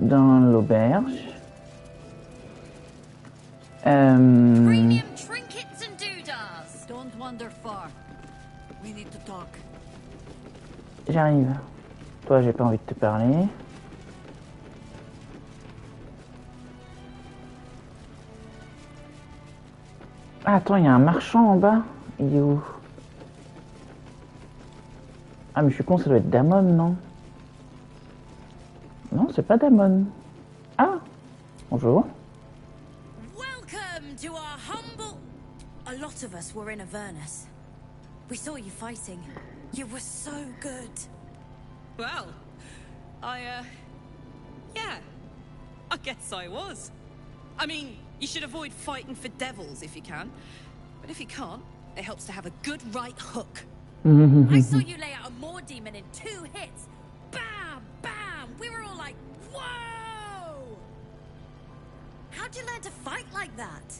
dans l'auberge. Premium trinkets and doodads. Don't wander far. We need to talk. J'arrive. Toi, j'ai pas envie de te parler. Ah, attends, il y a un marchand en bas. Il est où? Ah, mais je suis con, ça doit être Damon, non? Non, c'est pas Damon. Ah, bonjour. Welcome to our humble... A lot of us were in Avernus. We saw you fighting. You were so good. Well, yeah, I guess I was. I mean, you should avoid fighting for devils if you can. But if you can't, it helps to have a good right hook. I saw you lay out a Moor demon in 2 hits. Bam! Bam! We were all like, whoa! How'd you learn to fight like that?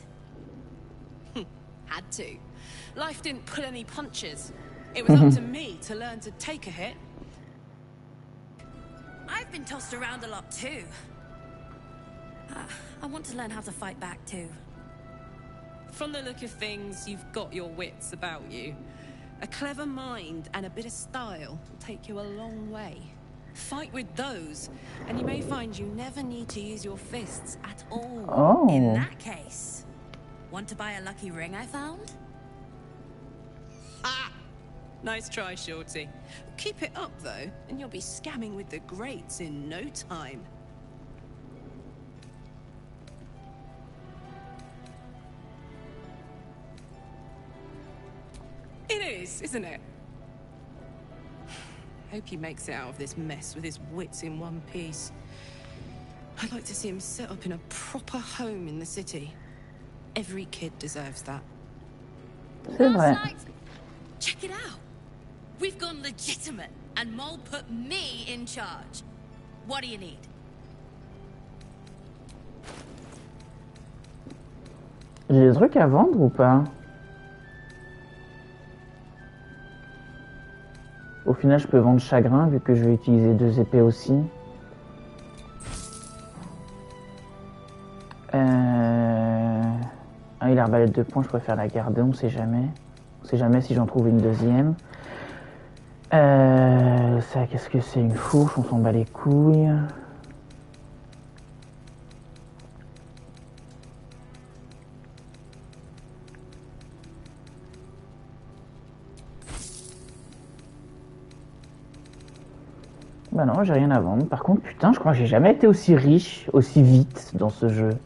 Had to. Life didn't pull any punches. It was up to me to learn to take a hit. I've been tossed around a lot too. I want to learn how to fight back too. From the look of things, you've got your wits about you. A clever mind and a bit of style will take you a long way. Fight with those, and you may find you never need to use your fists at all. Oh. In that case, want to buy a lucky ring I found? Ah! Nice try, Shorty. Keep it up, though, and you'll be scamming with the greats in no time. It is, isn't it? Hope he makes it out of this mess with his wits in one piece. I'd like to see him set up in a proper home in the city. Every kid deserves that. C'est vrai. Last night, check it out. We've gone legitimate, and Mole put me in charge. What do you need? J'ai des trucs à vendre ou pas? Au final, je peux vendre chagrin vu que je vais utiliser 2 épées aussi. Ah oui, l'arbalète de poing, je préfère la garder, on sait jamais. On sait jamais si j'en trouve une deuxième. Ça, qu'est-ce que c'est? Une fourche, on s'en bat les couilles. Bah non, j'ai rien à vendre. Par contre, putain, je crois que j'ai jamais été aussi riche, aussi vite dans ce jeu.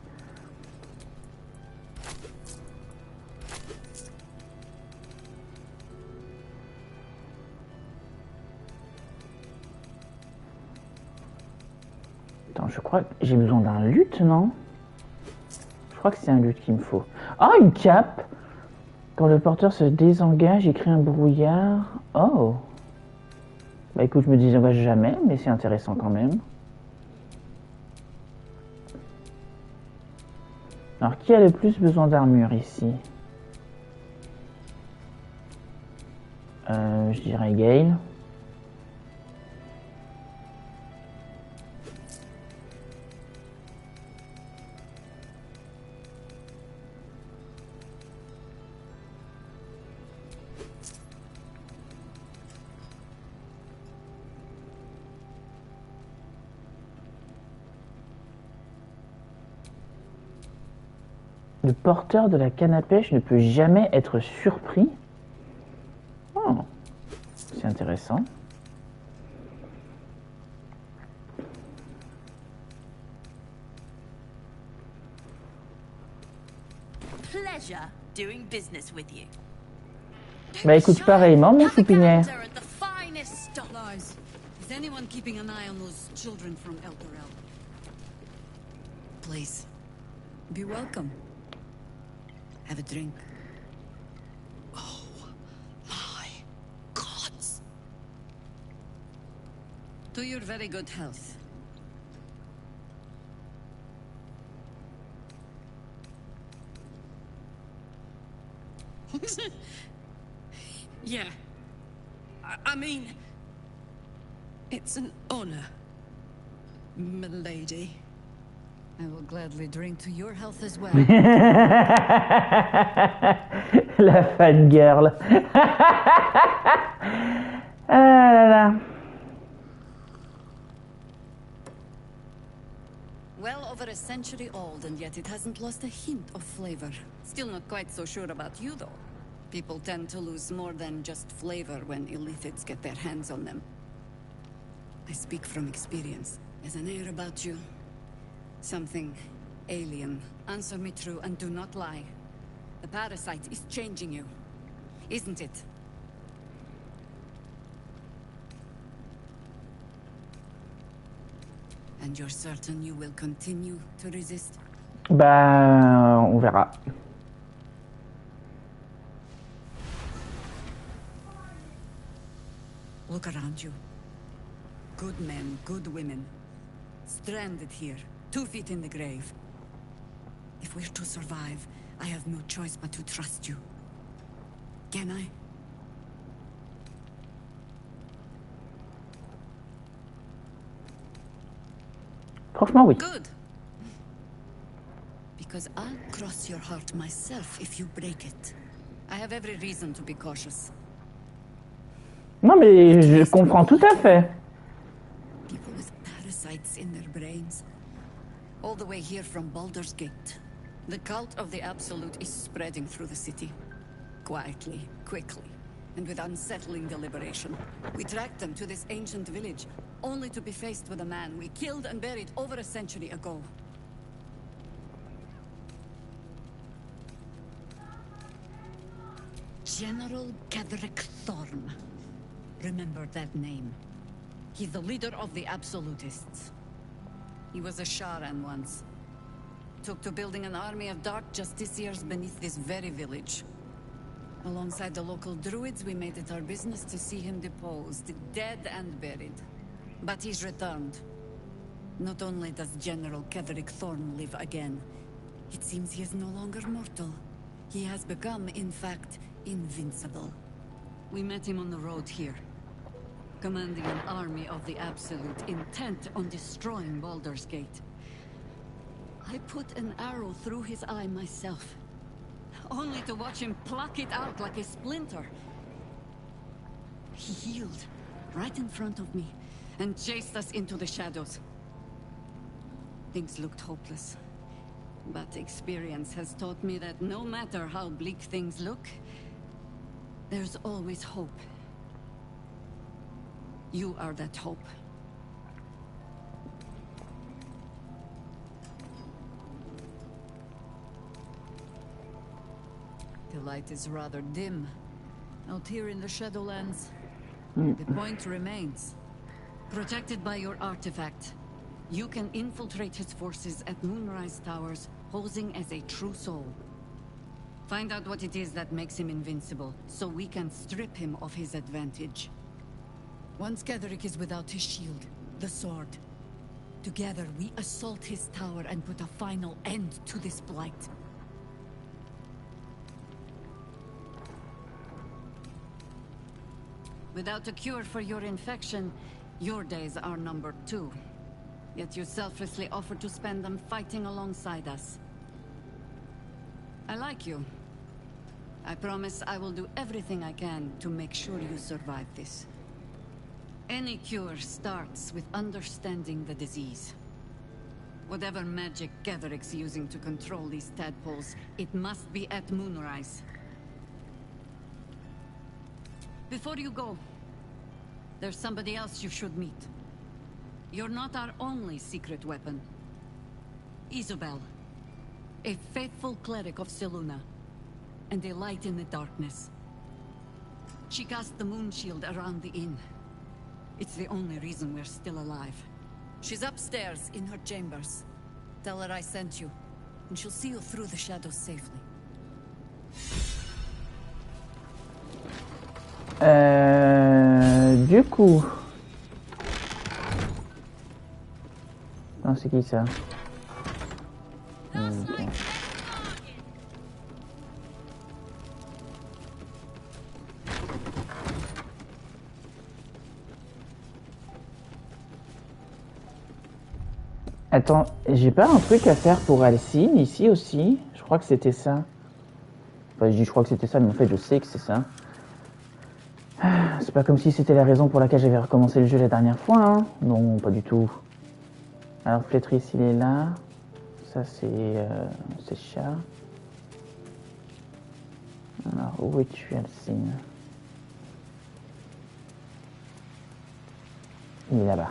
Attends, je crois que j'ai besoin d'un luth, non? Je crois que c'est un luth qu'il me faut. Ah, une cape! Quand le porteur se désengage, il crée un brouillard. Oh! Bah écoute, je me désengage jamais, mais c'est intéressant quand même. Alors, qui a le plus besoin d'armure ici? Je dirais Gale. Le porteur de la canne à pêche ne peut jamais être surpris. Oh, c'est intéressant. Pleasure doing business with you. Bah écoute, pareillement, mon choupinet. Lies. Is anyone keeping an eye on those children from El Dorel? Please, be welcome. Have a drink. Oh, my gods. To your very good health. Yeah. I mean, it's an honor. Milady. I will gladly drink to your health as well. La fangirl. Ah là là. Well over a century old, and yet it hasn't lost a hint of flavor. Still not quite so sure about you, though. People tend to lose more than just flavor when illithids get their hands on them. I speak from experience. There's an air about you. Something alien. Answer me true and do not lie. The parasite is changing you, isn't it? And you're certain you will continue to resist? Bah, on verra. Look around you. Good men, good women. Stranded here, 2 feet in the grave. If we're to survive, I have no choice but to trust you. Can I? Franchement, oui. Good. Because I'll cross your heart myself if you break it. I have every reason to be cautious. Non, mais je comprends tout à fait. People with parasites in their brains. All the way here from Baldur's Gate. The cult of the Absolute is spreading through the city. Quietly, quickly, and with unsettling deliberation. We tracked them to this ancient village, only to be faced with a man we killed and buried over a century ago. General Ketherick Thorn. Remember that name. He's the leader of the Absolutists. He was a Sharan once. Took to building an army of dark justiciars beneath this very village. Alongside the local druids, we made it our business to see him deposed, dead and buried. But he's returned. Not only does General Ketherick Thorn live again, it seems he is no longer mortal. He has become, in fact, invincible. We met him on the road here, commanding an army of the Absolute, intent on destroying Baldur's Gate. I put an arrow through his eye myself, only to watch him pluck it out like a splinter. He healed, right in front of me, and chased us into the shadows. Things looked hopeless, but experience has taught me that no matter how bleak things look, there's always hope. You are that hope. The light is rather dim out here in the Shadowlands. The point remains. Protected by your artifact, you can infiltrate his forces at Moonrise Towers, posing as a true soul. Find out what it is that makes him invincible, so we can strip him of his advantage. Once Ketherick is without his shield, the sword, together we assault his tower and put a final end to this blight. Without a cure for your infection, your days are numbered too. Yet you selflessly offer to spend them fighting alongside us. I like you. I promise I will do everything I can to make sure you survive this. Any cure starts with understanding the disease. Whatever magic Ketherick's using to control these tadpoles, it must be at Moonrise. Before you go, there's somebody else you should meet. You're not our only secret weapon. Isobel, a faithful cleric of Selûne, and a light in the darkness. She cast the moon shield around the inn. It's the only reason we're still alive. She's upstairs in her chambers. Tell her I sent you, and she'll see you through the shadows safely. Du coup... Non, c'est qui ça? Ok. Attends, j'ai pas un truc à faire pour Alcine ici aussi? Je crois que c'était ça. Enfin, je dis je crois que c'était ça, mais en fait je sais que c'est ça. C'est pas comme si c'était la raison pour laquelle j'avais recommencé le jeu la dernière fois, hein. Non, pas du tout. Alors Flétrice, il est là. Ça c'est chat. Alors où es-tu, Alcine? Il est là-bas.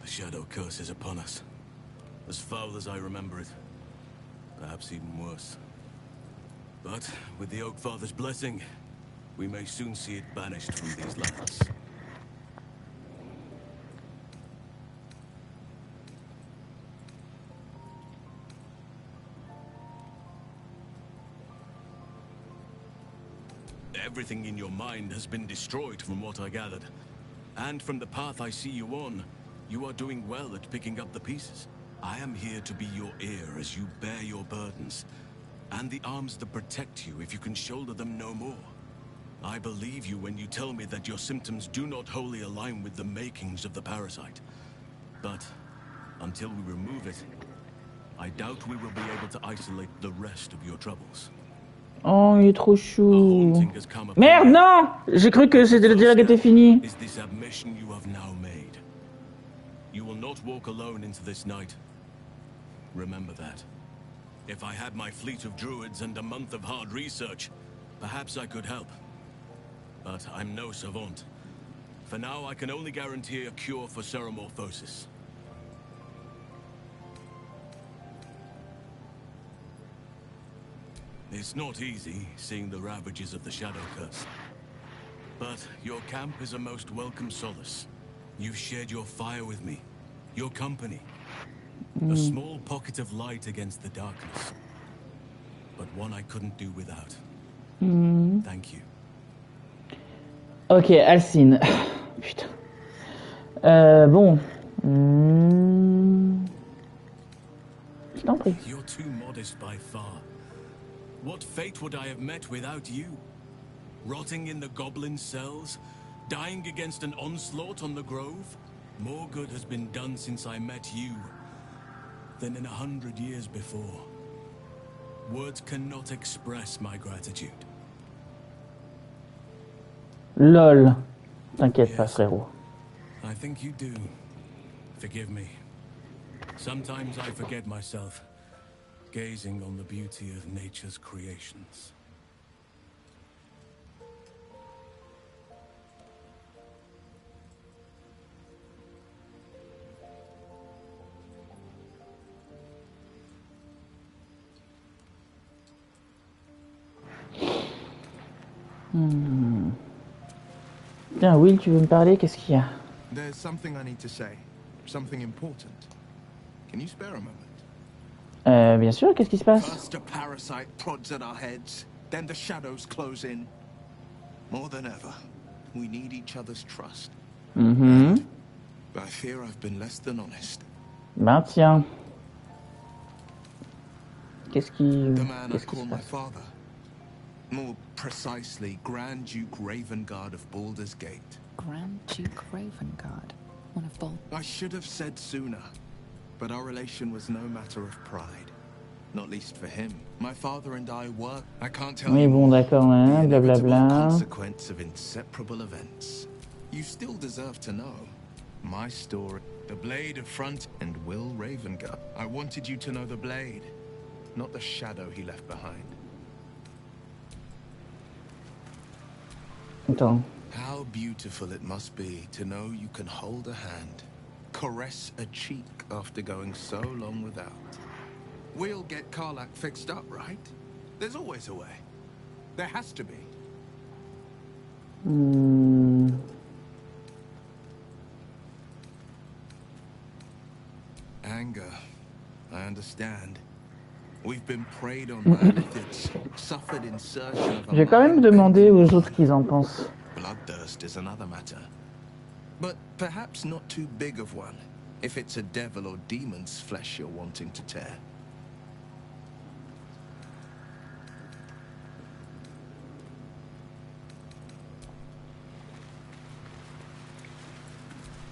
The shadow curse is upon us. As foul as I remember it. Perhaps even worse. But with the Oak Father's blessing, we may soon see it banished from these lands. Everything in your mind has been destroyed from what I gathered. And from the path I see you on, you are doing well at picking up the pieces. I am here to be your ear as you bear your burdens, and the arms that protect you if you can shoulder them no more. I believe you when you tell me that your symptoms do not wholly align with the makings of the parasite. But until we remove it, I doubt we will be able to isolate the rest of your troubles. Oh, il est trop chou. Merde, non! J'ai cru que c'était le dialogue était fini. Is this admission you have now made? You will not walk alone into this night. Remember that. If I had my fleet of druids and a month of hard research, perhaps I could help. But I'm no savant. For now, I can only guarantee a cure for ceremorphosis. It's not easy, seeing the ravages of the Shadow Curse. But your camp is a most welcome solace. You've shared your fire with me, your company. A small pocket of light against the darkness. But one I couldn't do without. Thank you. Ok, Alcine. Putain. Bon. Je t'en prie. You're too modest by far. What fate would I have met without you? Rotting in the goblin cells? Dying against an onslaught on the grove? More good has been done since I met you than in 100 years before. Words cannot express my gratitude. LOL. T'inquiète pas, frérot. I think you do. Forgive me. Sometimes I forget myself, gazing on the beauty of nature's creations. Tiens, Will, tu veux me parler? Qu'est-ce qu'il y a? There's something I need to say. Something important. Can you spare a moment? Bien sûr, qu'est-ce qui se passe? First a parasite prods at our heads, then the shadows close in. More than ever, we need each other's trust. I fear I've been less than honest. Ben tiens. Qu'est-ce qui The man I se call my passe? father. More precisely, Grand Duke Ravengard of Baldur's Gate. Grand Duke Ravengard, one of Baldur. I should have said sooner, but our relation was no matter of pride. Not least for him. My father and I were. I can't tell Oui, you bon, d'accord, hein, the inevitable blablabla. consequence of inseparable events. You still deserve to know my story. The Blade of Front and Will Ravengard. I wanted you to know the Blade, not the shadow he left behind. Attends. How beautiful it must be to know you can hold a hand, caress a cheek after going so long without. We'll get Karlach fixed up, right? There's always a way. There has to be. Anger. I understand. We've been preyed on by lithids, suffered insertion of a Je vais quand même mind demander bending aux autres ce qu'ils en pensent. Bloodthirst is another matter. But perhaps not too big of one, if it's a devil or demon's flesh you're wanting to tear.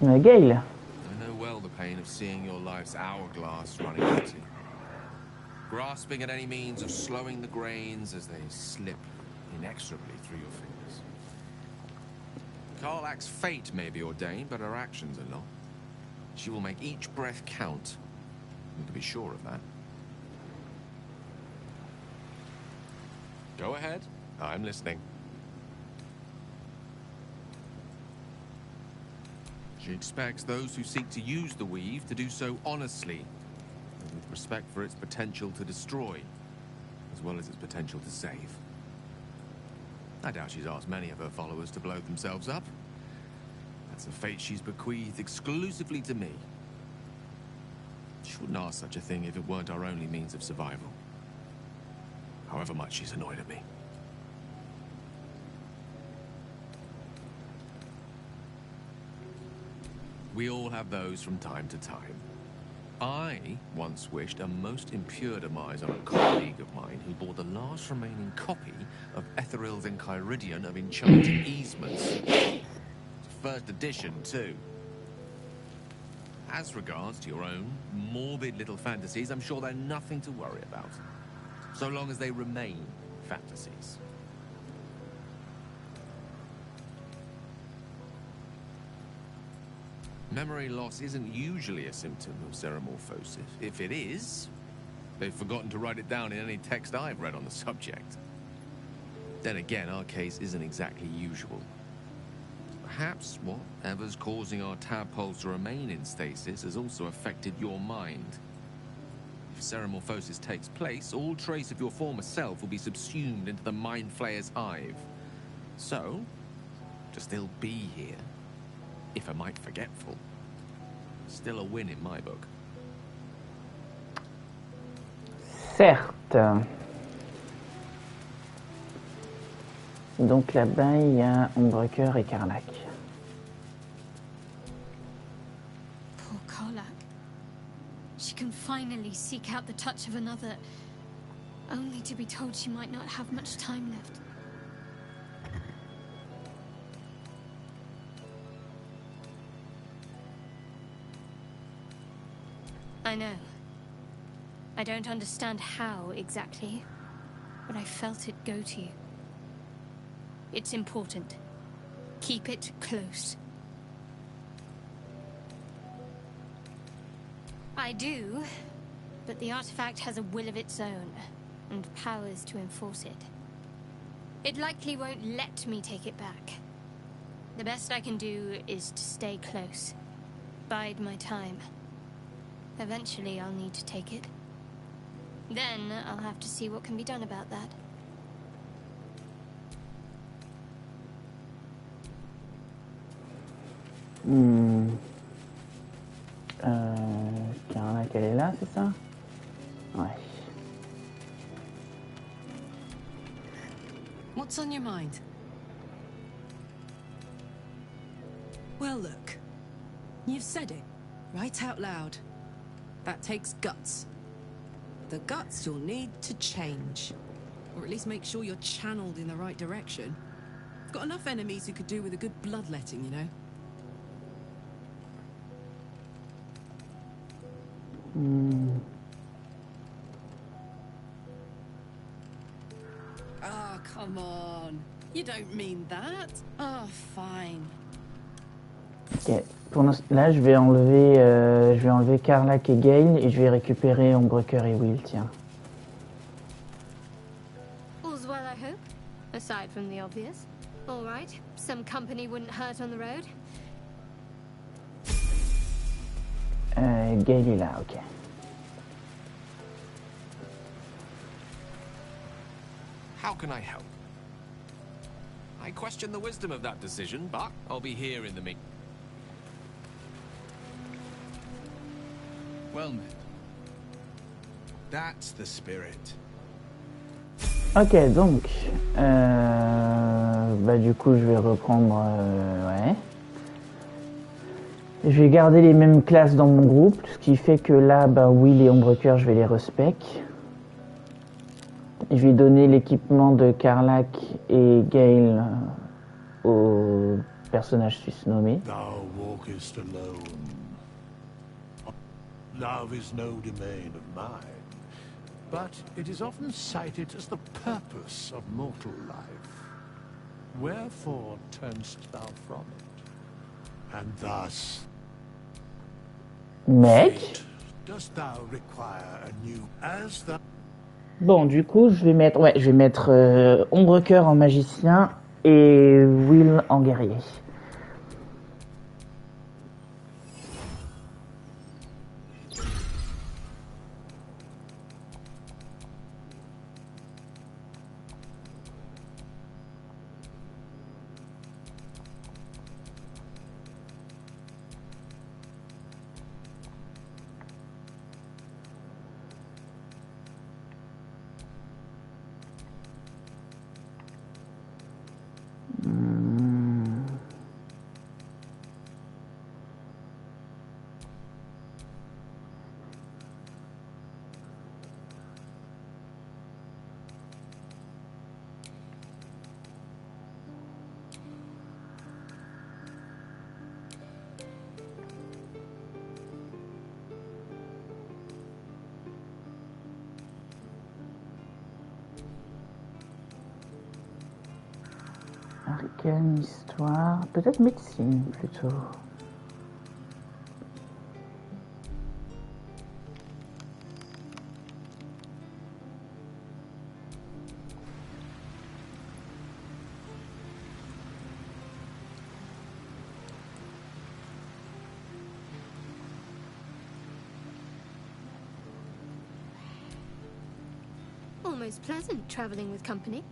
Gale. I know well the pain of seeing your life's hourglass running empty. Grasping at any means of slowing the grains as they slip inexorably through your fingers. Karlach's fate may be ordained, but her actions are not. She will make each breath count. You can be sure of that. Go ahead. I'm listening. She expects those who seek to use the weave to do so honestly, and with respect for its potential to destroy, as well as its potential to save. I doubt she's asked many of her followers to blow themselves up. That's a fate she's bequeathed exclusively to me. She wouldn't ask such a thing if it weren't our only means of survival. However much she's annoyed at me. We all have those from time to time. I once wished a most impure demise on a colleague of mine who bore the last remaining copy of Etheril's Enchiridion of Enchanted Easements. First edition, too. As regards to your own morbid little fantasies, I'm sure they're nothing to worry about. So long as they remain fantasies. Memory loss isn't usually a symptom of ceremorphosis. If it is, they've forgotten to write it down in any text I've read on the subject. Then again, our case isn't exactly usual. Perhaps whatever's causing our tadpoles to remain in stasis has also affected your mind. If ceremorphosis takes place, all trace of your former self will be subsumed into the Mind Flayer's hive. So, to still be here, if a mite forgetful, still a win in my book. Certes. Donc là-bas, il y a Ombrecoeur et Karlach. Poor Karlach. She can finally seek out the touch of another, only to be told she might not have much time left. I know. I don't understand how exactly, but I felt it go to you. It's important. Keep it close. I do, but the artifact has a will of its own, and powers to enforce it. It likely won't let me take it back. The best I can do is to stay close. Bide my time. Eventually, I'll need to take it. Then, I'll have to see what can be done about that. Karlach, elle est là, c'est ça? Ouais. What's on your mind? Well, look. You've said it, right out loud. That takes guts. The guts you'll need to change. Or at least make sure you're channeled in the right direction. I've got enough enemies who could do with a good bloodletting, you know? Oh, come on. You don't mean that. Oh, fine. Ok. Là, je vais enlever Karlach et Gale et je vais récupérer Ombrecoeur et Will, tiens. All's well, I hope. Aside from the obvious. All right. Some company wouldn't hurt on the road. Gale est là, ok. How can I help? I question the wisdom of that decision, but I'll be here in the meantime. Well met. That's the spirit. Ok, donc, bah du coup, je vais reprendre, ouais. Je vais garder les mêmes classes dans mon groupe, ce qui fait que là, bah Will et Ombrecoeur, je vais les respec. Je vais donner l'équipement de Karlach et Gale aux personnage suisse nommé. Thou walkest alone. Love is no domain of mine, but it is often cited as the purpose of mortal life. Wherefore turnst thou from it? And thus, Mec. fate, dost thou require a new as thou... Bon, du coup, je vais mettre Ombre-Cœur en magicien et Will en guerrier. Arcane, histoire, peut-être médecine plutôt. Almost pleasant traveling with company.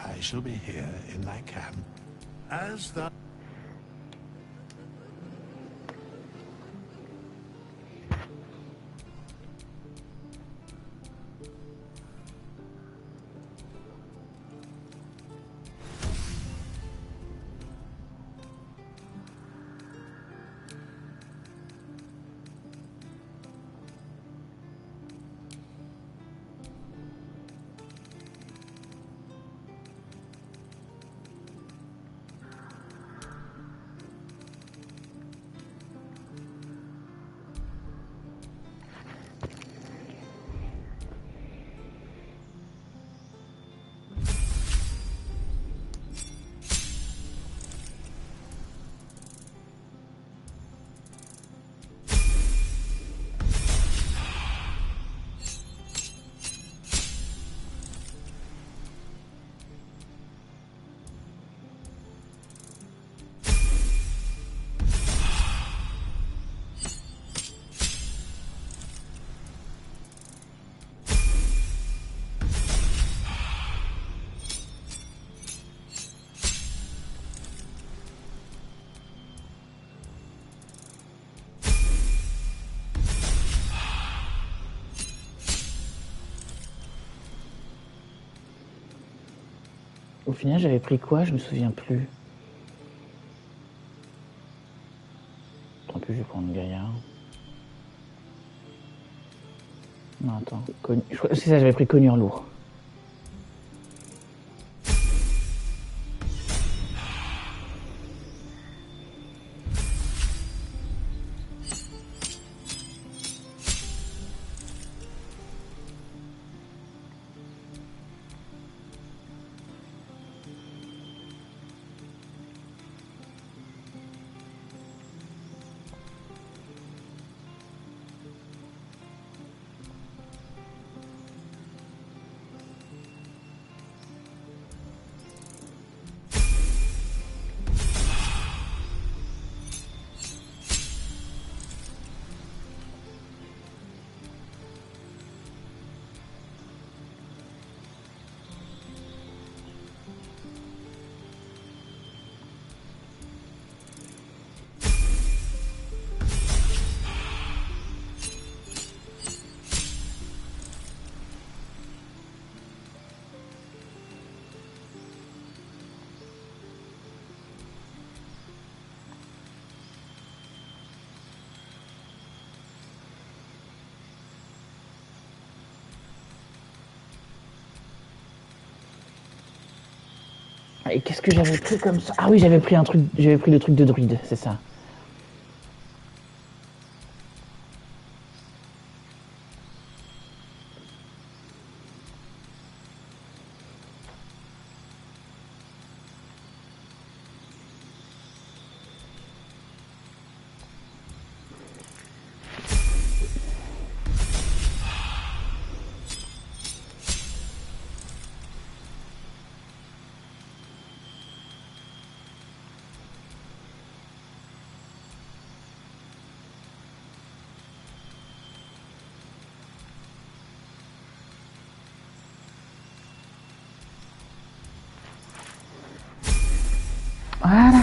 I shall be here in thy camp, as thou... Au final, j'avais pris quoi? Je me souviens plus. En plus, je vais prendre gaillard. Non, attends. C'est ça, j'avais pris cognure lourd. Et qu'est-ce que j'avais pris comme ça? Ah oui, j'avais pris le truc de druide, c'est ça. Voilà.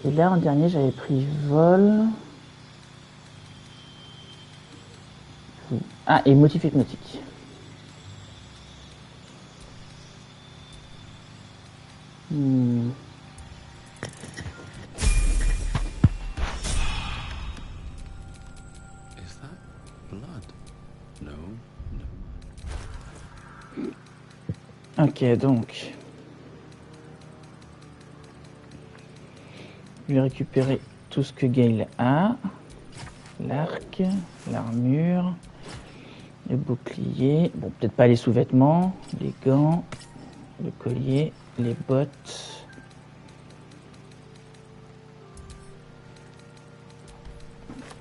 Et là, en dernier, j'avais pris vol. Ah, et motif hypnotique. Is that blood? No, no. Ok, donc. Je vais récupérer tout ce que Gale a. L'arc, l'armure, le bouclier. Bon, peut-être pas les sous-vêtements, les gants, le collier, les bottes.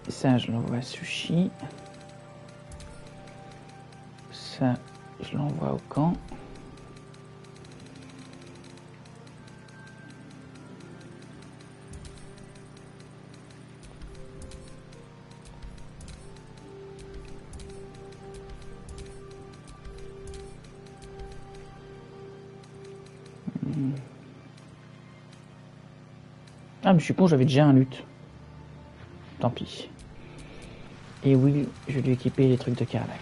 Ça, je l'envoie à Sushi. Ça, je l'envoie au camp. Ah, mais je suis con, j'avais déjà un lutte. Tant pis. Et oui, je vais lui équiper les trucs de Karlak.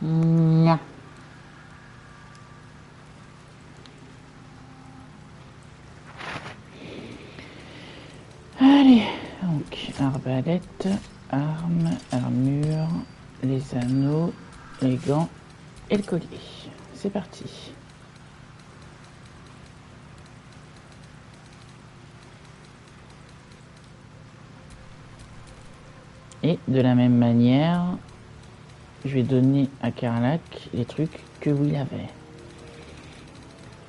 Nya. Allez, donc arbalète, arme, armure, les anneaux, les gants et le collier. C'est parti. Et de la même manière, je vais donner à Karlak les trucs que Will avait.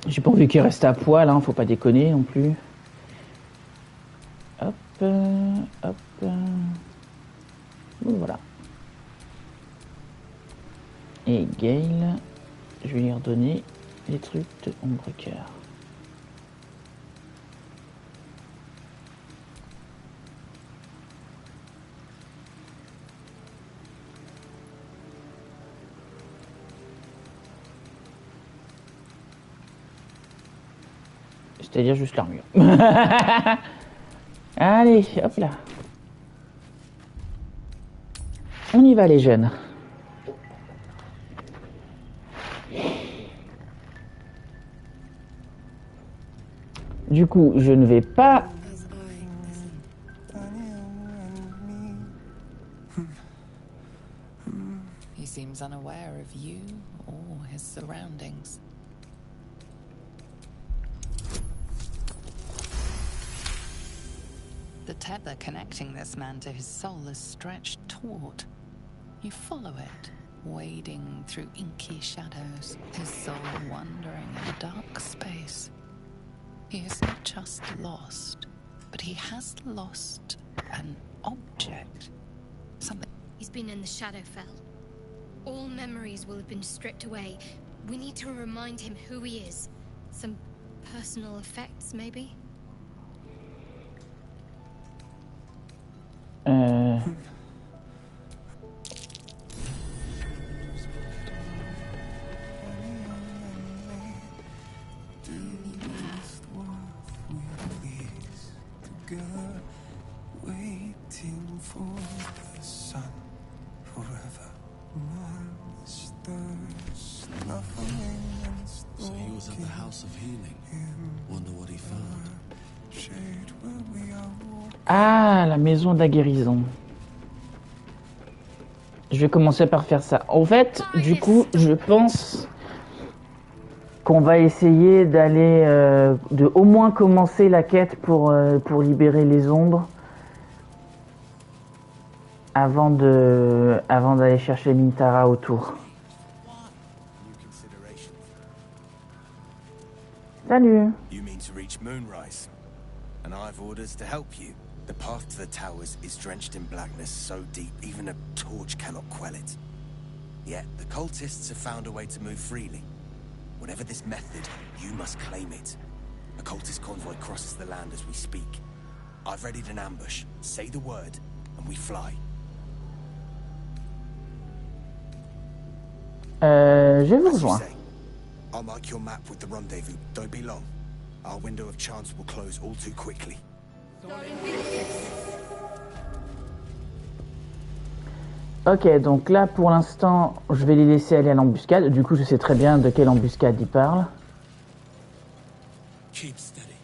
J'ai pas envie qu'il reste à poil, hein, faut pas déconner non plus. Hop, hop. Bon, voilà. Et Gale, je vais lui redonner les trucs de Ombrecoeur. C'est-à-dire juste l'armure. Allez, hop là. On y va les jeunes. Du coup, je ne vais pas... He seems unaware of you or his surroundings. The tether connecting this man to his soul is stretched taut. You follow it, wading through inky shadows, his soul wandering in a dark space. He is not just lost, but he has lost an object. Something. He's been in the Shadowfell. All memories will have been stripped away. We need to remind him who he is. Some personal effects, maybe? So he was at the House of Healing. Wonder what he found. Ah, la maison de la guérison. Je vais commencer par faire ça. En fait, du coup, je pense qu'on va essayer d'aller, de au moins commencer la quête pour libérer les ombres avant d'aller chercher Mintara autour. Salut. You mean to reach Moonrise, and I've orders to help you. The path to the towers is drenched in blackness so deep even a torch cannot quell it. Yet the cultists have found a way to move freely. Whatever this method, you must claim it. A cultist convoy crosses the land as we speak. I've readied an ambush. Say the word, and we fly. Je vous rejoins. I'll mark your map with the rendezvous. Don't be long. Our window of chance will close all too quickly. Ok, donc là pour l'instant, je vais les laisser aller à l'embuscade. Du coup, je sais très bien de quelle embuscade il parle. Keep steady.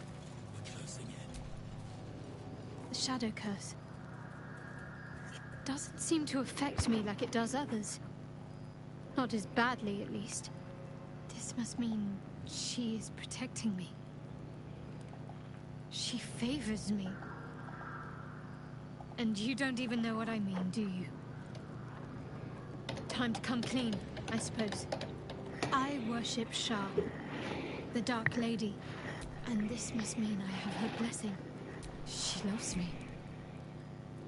We're closing in. The shadow curse. It doesn't seem to affect me like it does others. Not as badly, at least. This must mean she is protecting me. She favors me. And you don't even know what I mean, do you? Time to come clean, I suppose. I worship Shah, the Dark Lady, and this must mean I have her blessing. She loves me.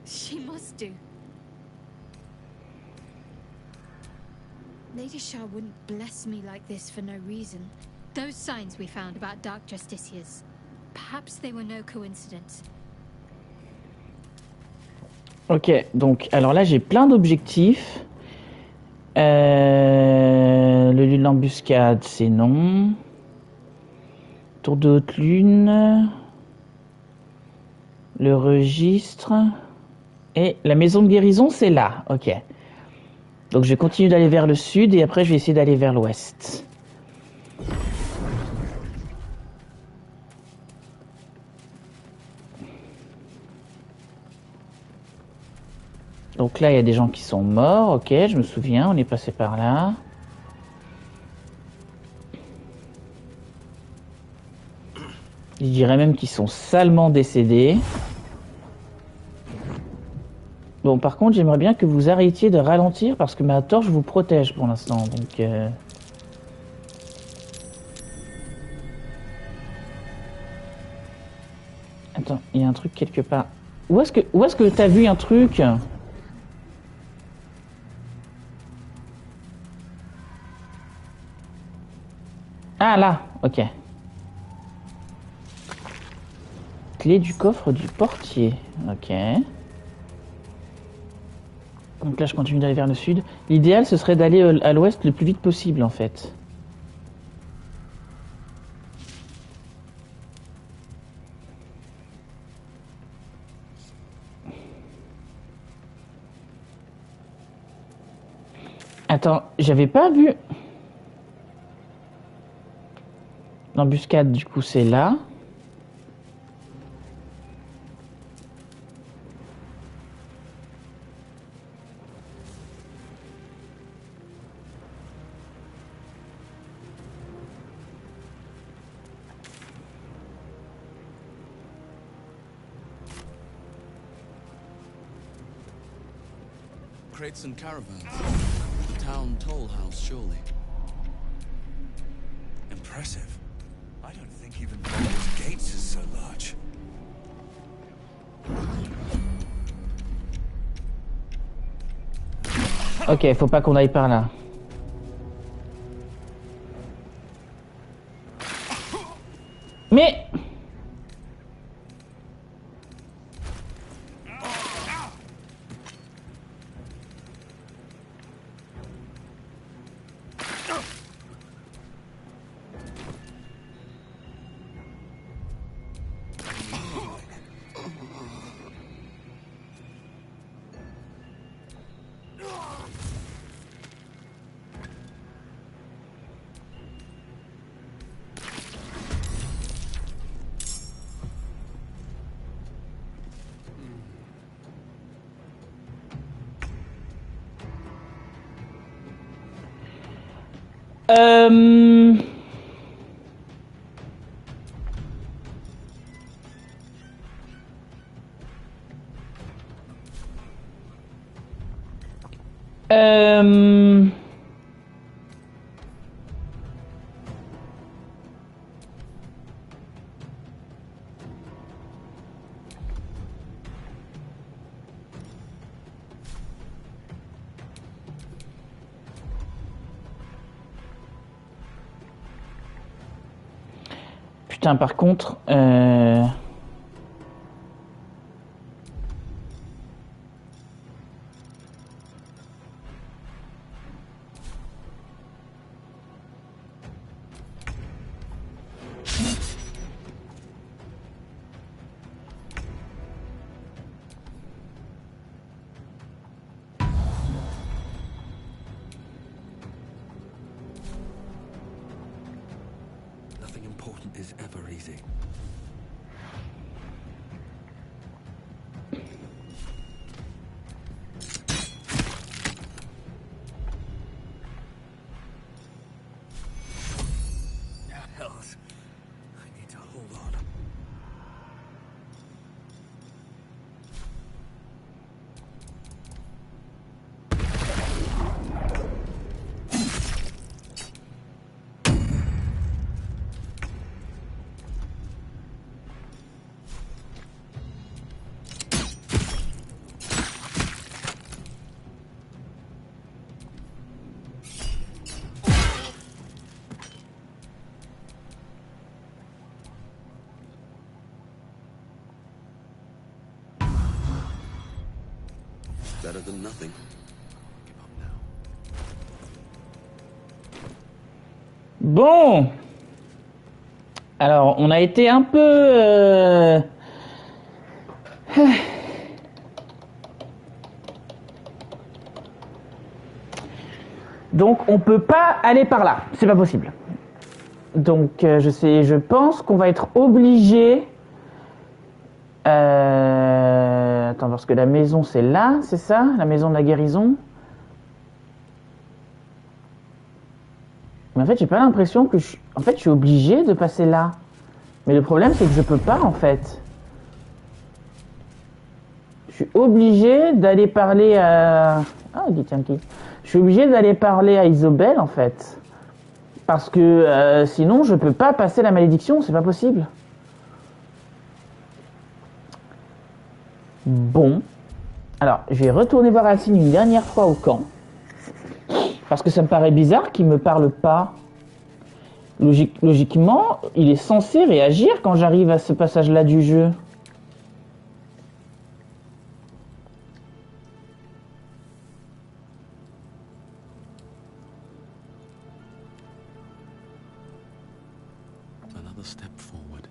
She must do. Lady Shah wouldn't bless me like this for no reason. Those signs we found about Dark Justiciars, perhaps they were no coincidence. Ok, donc alors là j'ai plein d'objectifs. Le lieu de l'embuscade, c'est non. Tour de haute lune. Le registre. Et la maison de guérison, c'est là. Ok. Donc je vais continuer d'aller vers le sud et après je vais essayer d'aller vers l'ouest. Donc là, il y a des gens qui sont morts. Ok, je me souviens, on est passé par là. Je dirais même qu'ils sont salement décédés. Bon, par contre, j'aimerais bien que vous arrêtiez de ralentir parce que ma torche vous protège pour l'instant. Donc, attends, il y a un truc quelque part. Où est-ce que t'as vu un truc ? Ah là, ok. Clé du coffre du portier, ok. Donc là je continue d'aller vers le sud. L'idéal ce serait d'aller à l'ouest le plus vite possible en fait. Attends, j'avais pas vu... L'embuscade, du coup, c'est là. Crates and caravans. Town toll house, surely. Impressive. I don't think even Baldur's Gates is so large. Ok, faut pas qu'on aille par là. Mais... Euh... Euh... Putain, par contre, Nothing important is ever easy. Hells. I need to hold on. Better than nothing. Give up now. Bon. Alors, on a été un peu... Donc, on peut pas aller par là. C'est pas possible. Donc, je pense qu'on va être obligé... Attends, parce que la maison, c'est là, c'est ça? La maison de la guérison? Mais en fait, j'ai pas l'impression que je... En fait, je suis obligé de passer là. Mais le problème, c'est que je peux pas, en fait. Je suis obligé d'aller parler à... Ah, Gitianki. Je suis obligé d'aller parler à Isobel, en fait. Parce que sinon, je peux pas passer la malédiction, c'est pas possible. Bon. Alors, je vais retourner voir Alcine une dernière fois au camp. Parce que ça me paraît bizarre qu'il me parle pas. Logiquement, il est censé réagir quand j'arrive à ce passage-là du jeu. Another step forward.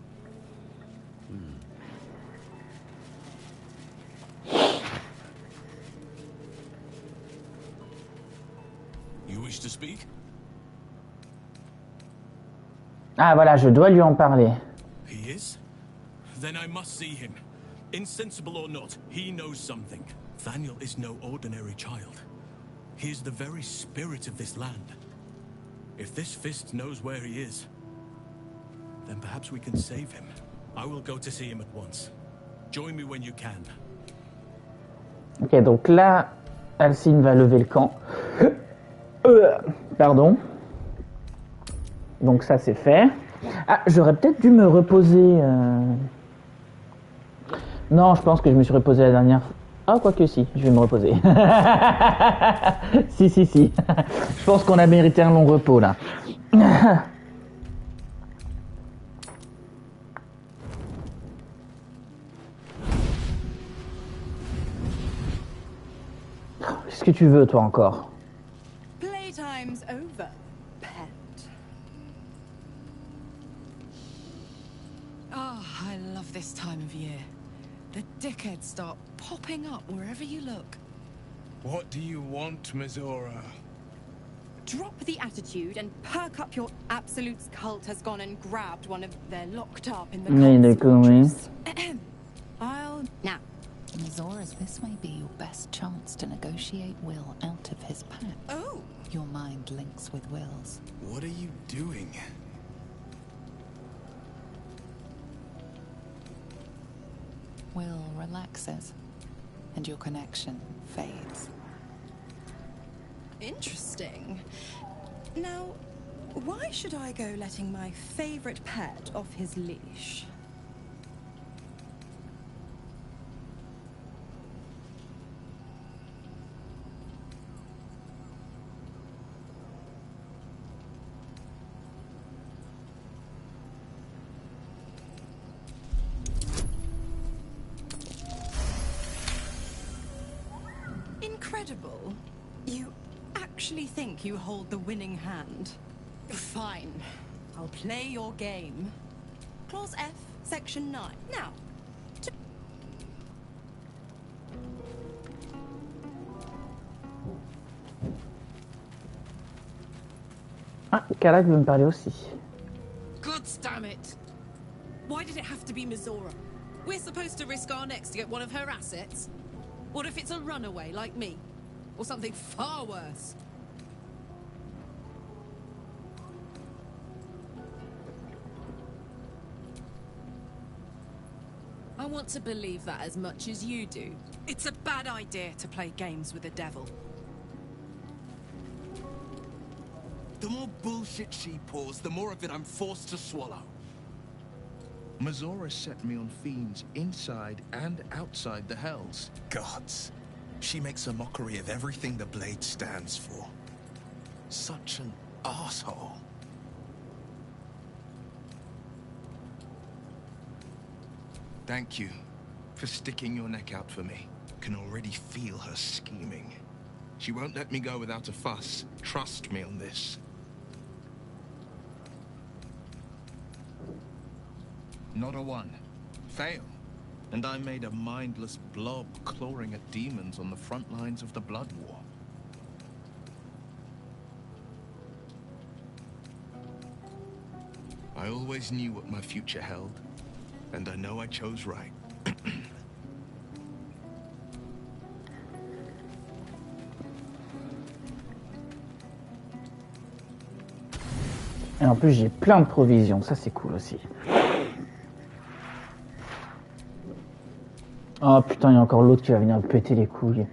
You wish to speak? Ah voilà, je dois lui en parler. He is? Then I must see him. Insensible or not, he knows something. Thaniel is no ordinary child. He is the very spirit of this land. If this fist knows where he is, then perhaps we can save him. I will go to see him at once. Join me when you can. Ok, donc là, Alcine va lever le camp. Pardon. Donc ça, c'est fait. Ah, j'aurais peut-être dû me reposer... Non, je pense que je me suis reposé la dernière fois. Ah, quoique si, je vais me reposer. Si. Je pense qu'on a mérité un long repos, là. Qu'est-ce que tu veux, toi, encore? Playtime's over, pet. Oh, I love this time of year. The dickheads start popping up wherever you look. What do you want, Mizora? Drop the attitude and perk up your Absolute's cult has gone and grabbed one of... They're locked up in the Mais cult d'accord, oui. I'll... Now, Mazora's, this may be your best chance to negotiate Will out of his pact. Oh! Your mind links with Will's. What are you doing? Will relaxes, and your connection fades. Interesting. Now, why should I go letting my favorite pet off his leash? Incredible. You actually think you hold the winning hand? Fine. I'll play your game. Clause F, Section 9. Now, Ah, Karlach veut me parler aussi. God damn it! Why did it have to be Mizora? We're supposed to risk our necks to get one of her assets? What if it's a runaway like me? Or something far worse? I want to believe that as much as you do. It's a bad idea to play games with the devil. The more bullshit she pours, the more of it I'm forced to swallow. Mazora set me on fiends inside and outside the Hells. Gods. She makes a mockery of everything the Blade stands for. Such an asshole. Thank you for sticking your neck out for me. Can already feel her scheming. She won't let me go without a fuss. Trust me on this. Not a one. Fail. And I made a mindless blob clawing at demons on the front lines of the Blood War. I always knew what my future held, and I know I chose right. Et en plus, j'ai plein de provisions, ça c'est cool aussi. Oh putain, il y a encore l'autre qui va venir me péter les couilles.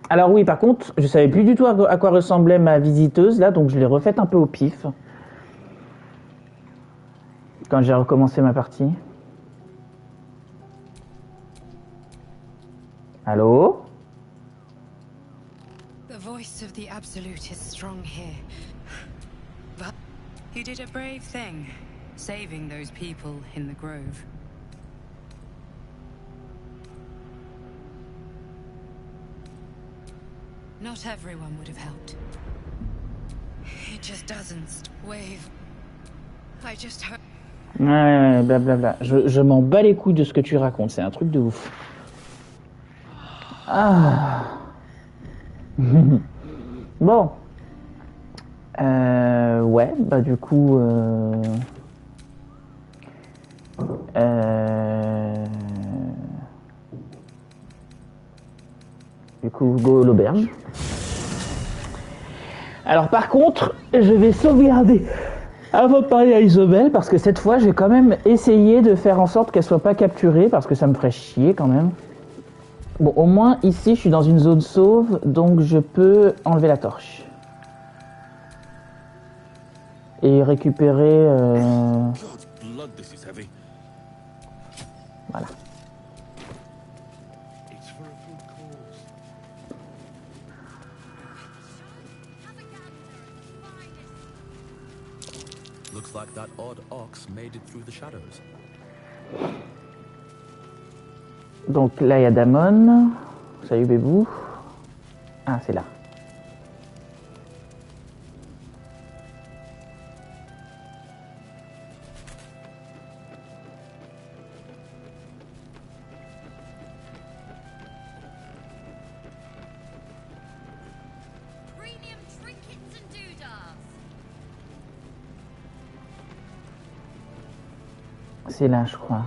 Alors oui, par contre, je savais plus du tout à quoi ressemblait ma visiteuse là, donc je l'ai refaite un peu au pif. Quand j'ai recommencé ma partie. Allô? The voice of the Absolute is strong here. But you did a brave thing, saving those people in the grove. Not everyone would have helped. It just doesn't wave. I just heard. Ouais, blablabla. Je m'en bats les couilles de ce que tu racontes, c'est un truc de ouf. Ah. Bon. Ouais, bah du coup... Du coup, go l'auberge. Alors par contre, je vais sauvegarder avant de parler à Isobel, parce que cette fois, je vais quand même essayer de faire en sorte qu'elle soit pas capturée, parce que ça me ferait chier quand même. Bon, au moins, ici, je suis dans une zone sauve, donc je peux enlever la torche. Et récupérer... Voilà. Looks like that odd ox made it through the shadows. Donc là, il y a Damon. Salut, bébou. Ah, c'est là. Premium trinkets and doodads. C'est là, je crois.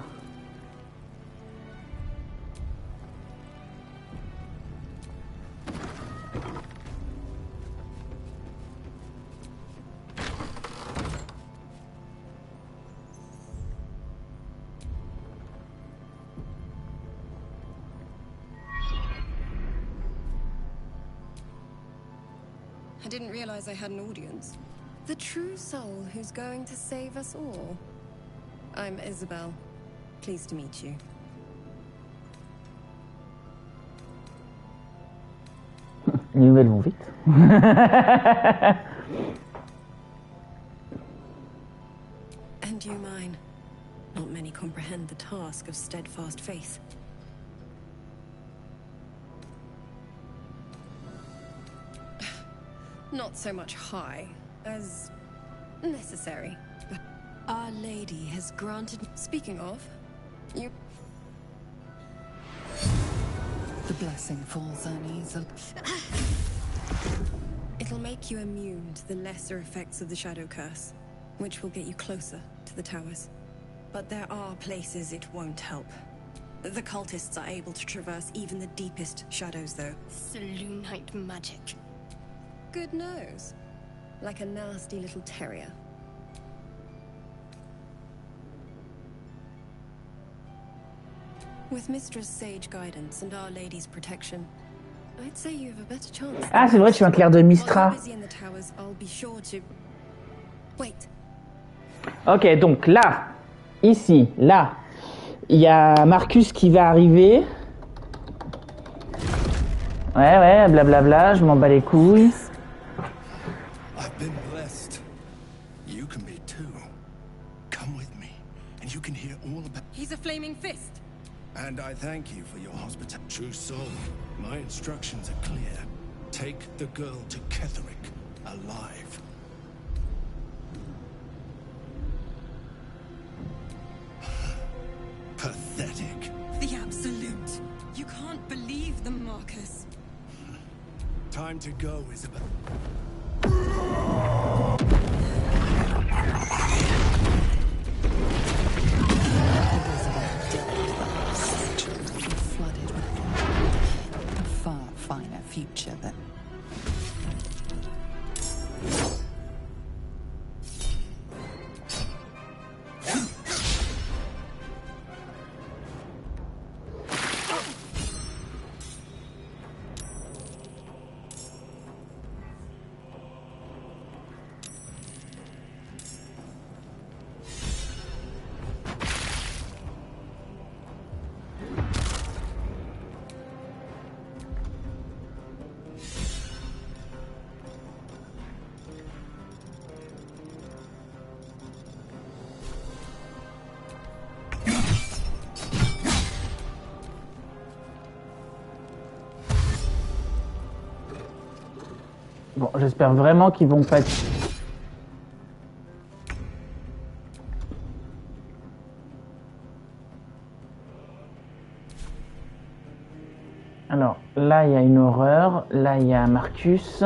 I didn't realize I had an audience. The true soul who's going to save us all. I'm Isabel. Pleased to meet you. Les nouvelles vont vite. And you mine. Not many comprehend the task of steadfast faith. Not so much high as necessary. Our Lady has granted. Speaking of, you. The blessing falls uneasily. It'll make you immune to the lesser effects of the shadow curse, which will get you closer to the towers. But there are places it won't help. The cultists are able to traverse even the deepest shadows, though. Selûnite magic. Good nose. Like a nasty little terrier. With Mistress' sage guidance and Our Lady's protection, I'd say you have a better chance. Ah, c'est vrai, je suis un clerc de Mistra. While you're busy in the towers, I'll be sure to... Wait. Ok, donc là, ici, là, il y a Marcus qui va arriver. Ouais, blablabla, je m'en bats les couilles. I've been blessed. You can be too. Come with me, and you can hear all about... He's a flaming fist. And I thank you for your hospitality. True soul, my instructions are clear. Take the girl to Ketherick, alive. Pathetic. The Absolute. You can't believe them, Marcus. Time to go, Isabel. Flooded with a far finer future than... Bon, j'espère vraiment qu'ils vont pas... Alors, là, il y a une horreur. Là, il y a Marcus.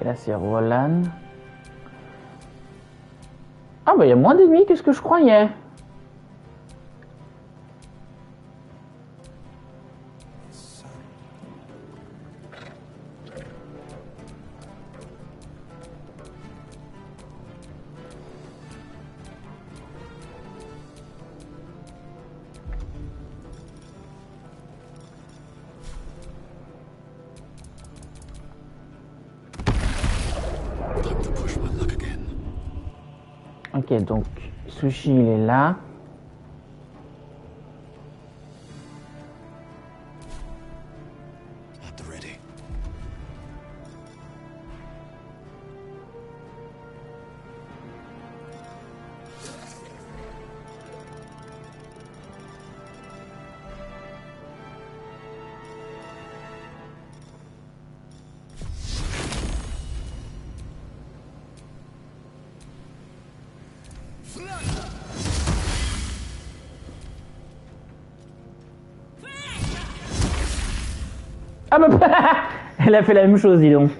Et là, c'est Roland. Ah, bah, il y a moins d'ennemis que ce que je croyais. Ok, donc Sushi il est là. Ah bah elle a fait la même chose, dis donc.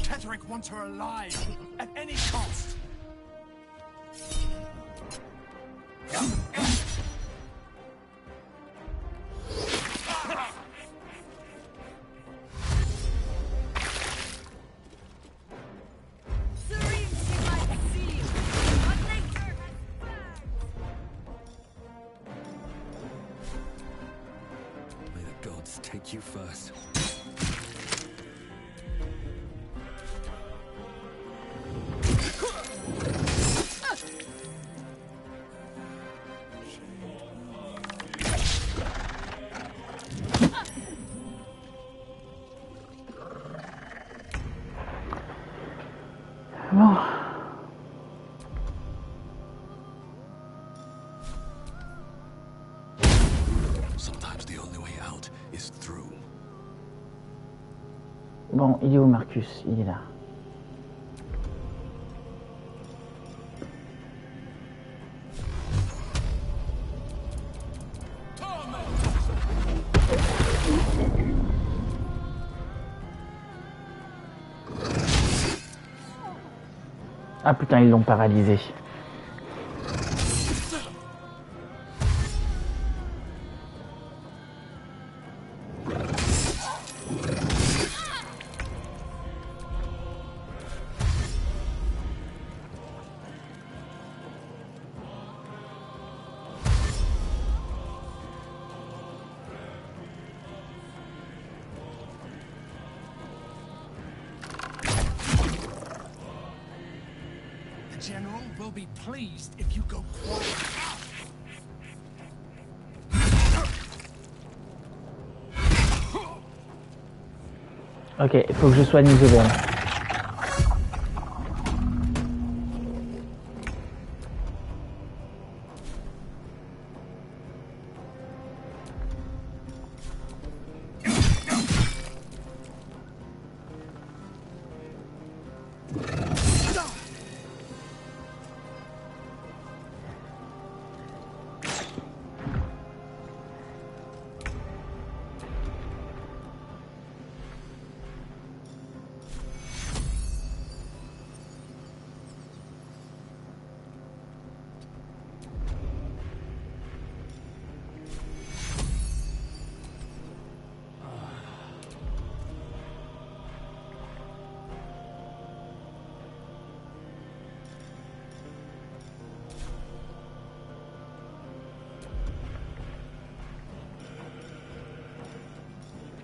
Ketherick wants her alive, at any cost. May the gods take you first. Bon. Sometimes the only way out is through. Bon, il est où Marcus? Il est là. Ah putain, ils l'ont paralysé. The General will be pleased if you go quiet. Ok, il faut que je soigne Isabelle.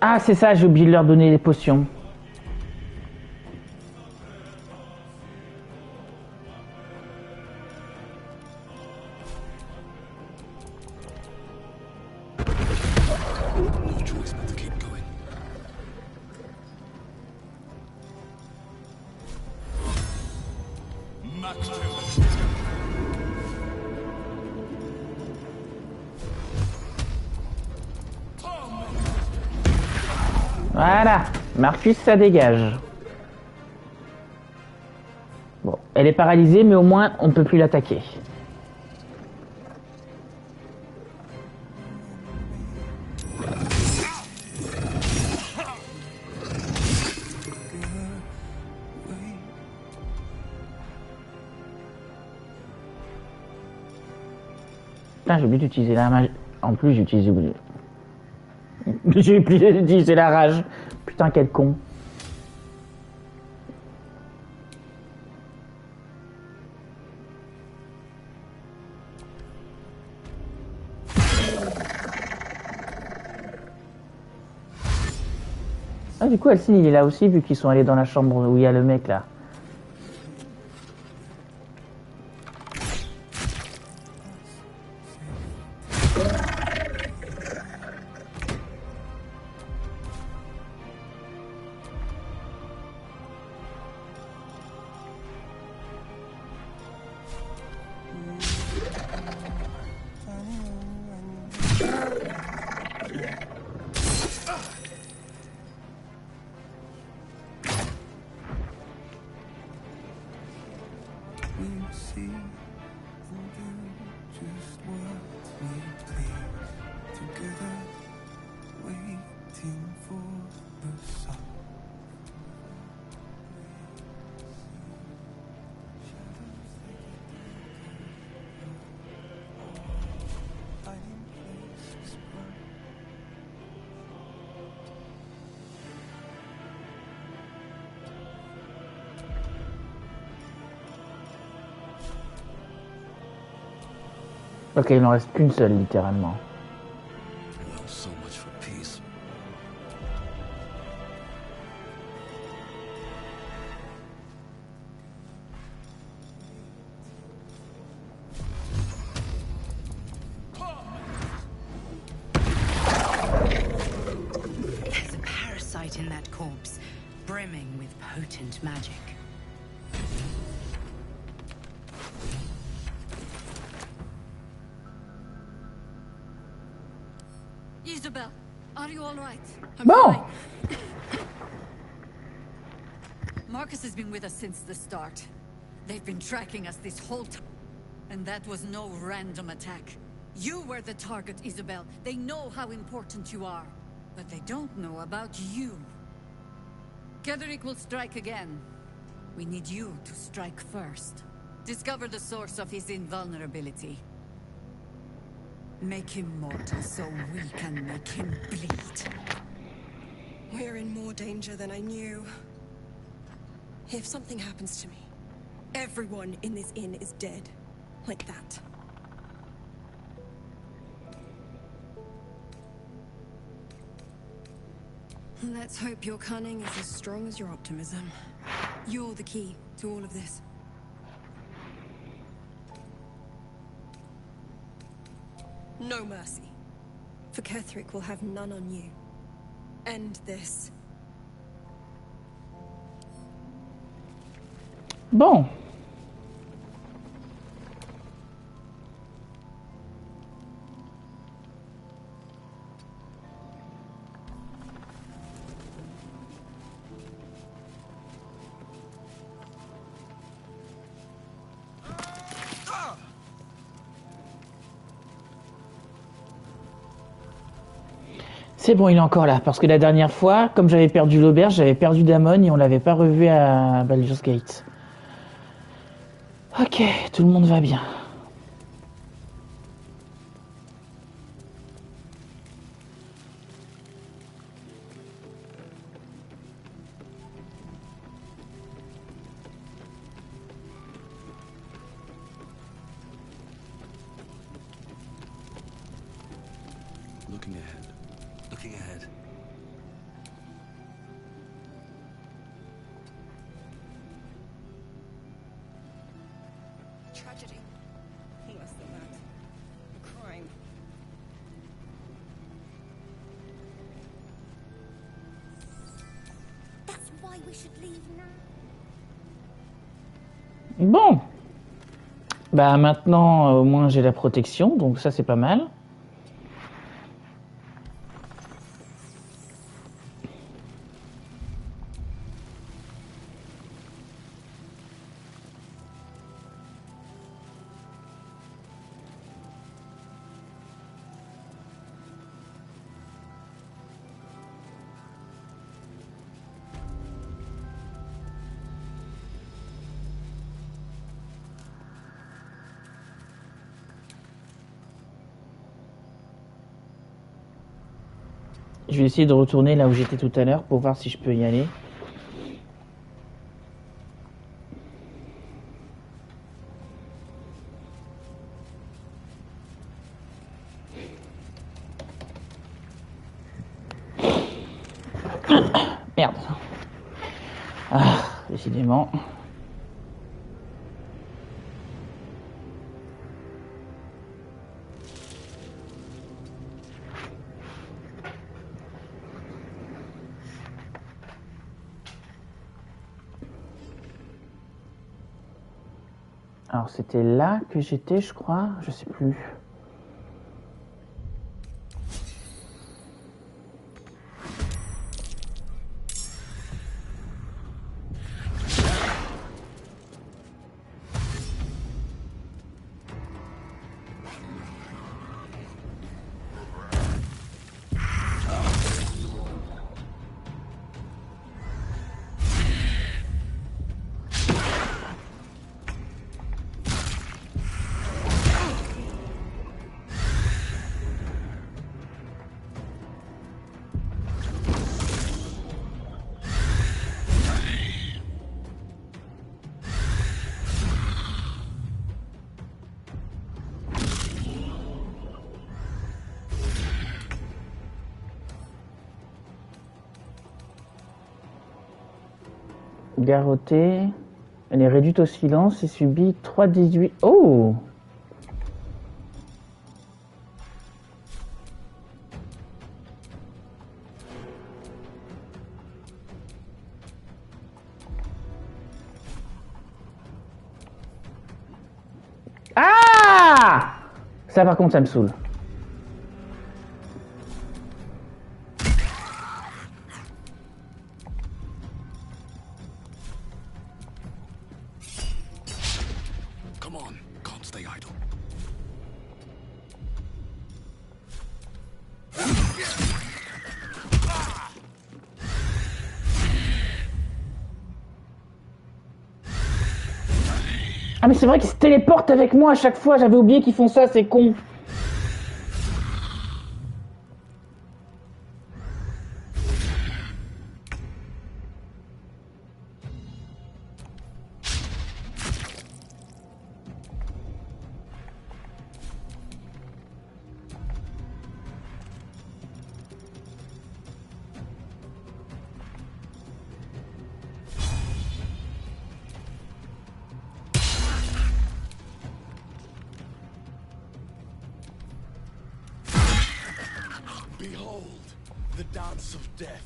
Ah, c'est ça, j'ai oublié de leur donner les potions. No choice but to keep going. Voilà, Marcus, ça dégage. Bon, elle est paralysée, mais au moins, on ne peut plus l'attaquer. Putain, j'ai oublié d'utiliser la magie. En plus, j'ai oublié d'utiliser la rage. Putain, quel con. Ah, du coup, Alcine, il est là aussi, vu qu'ils sont allés dans la chambre où il y a le mec, là. Ok, il n'en reste qu'une seule, littéralement. Well, so much for peace. There's a parasite in that corpse, brimming with potent magic. Isabel, are you all right? Bon. Marcus has been with us since the start. They've been tracking us this whole time. And that was no random attack. You were the target, Isabel. They know how important you are. But they don't know about you. Ketheric will strike again. We need you to strike first. Discover the source of his invulnerability. Make him mortal so we can make him bleed. We're in more danger than I knew. If something happens to me, everyone in this inn is dead. Like that. Let's hope your cunning is as strong as your optimism. You're the key to all of this. No mercy. For Ketheric will have none on you. End this. Bon. C'est bon, il est encore là. Parce que la dernière fois, comme j'avais perdu l'auberge, j'avais perdu Damon et on l'avait pas revu à Baldur's Gate. Ok, tout le monde va bien. Looking ahead. Looking ahead. Tragedy. Less than that. A crime. That's why we should leave now. Bon. Bah maintenant, au moins j'ai la protection, donc ça c'est pas mal. Je vais essayer de retourner là où j'étais tout à l'heure pour voir si je peux y aller. Merde. Ah, décidément. Alors c'était là que j'étais, je crois, je sais plus. Garrottée. Elle est réduite au silence et subit 3-18. Oh! Ah! Ça par contre ça me saoule. Come on, can't stay idle. Ah mais c'est vrai qu'ils se téléportent avec moi à chaque fois, j'avais oublié qu'ils font ça, c'est con. Behold, the dance of death.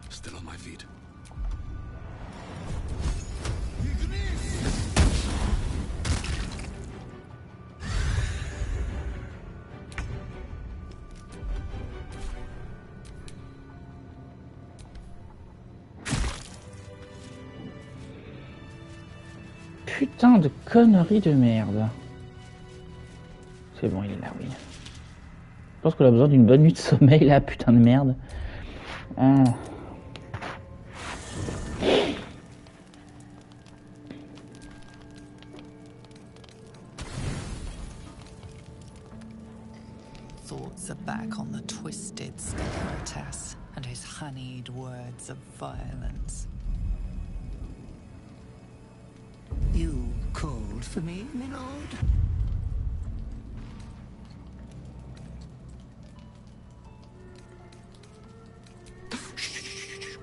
Still on my feet. Putain de conneries de merde. C'est bon, il est là, oui. Je pense qu'on a besoin d'une bonne nuit de sommeil là, putain de merde. Ah. Thoughts are back on the twisted Skeletas and his honeyed words of violence. You called for me, my lord?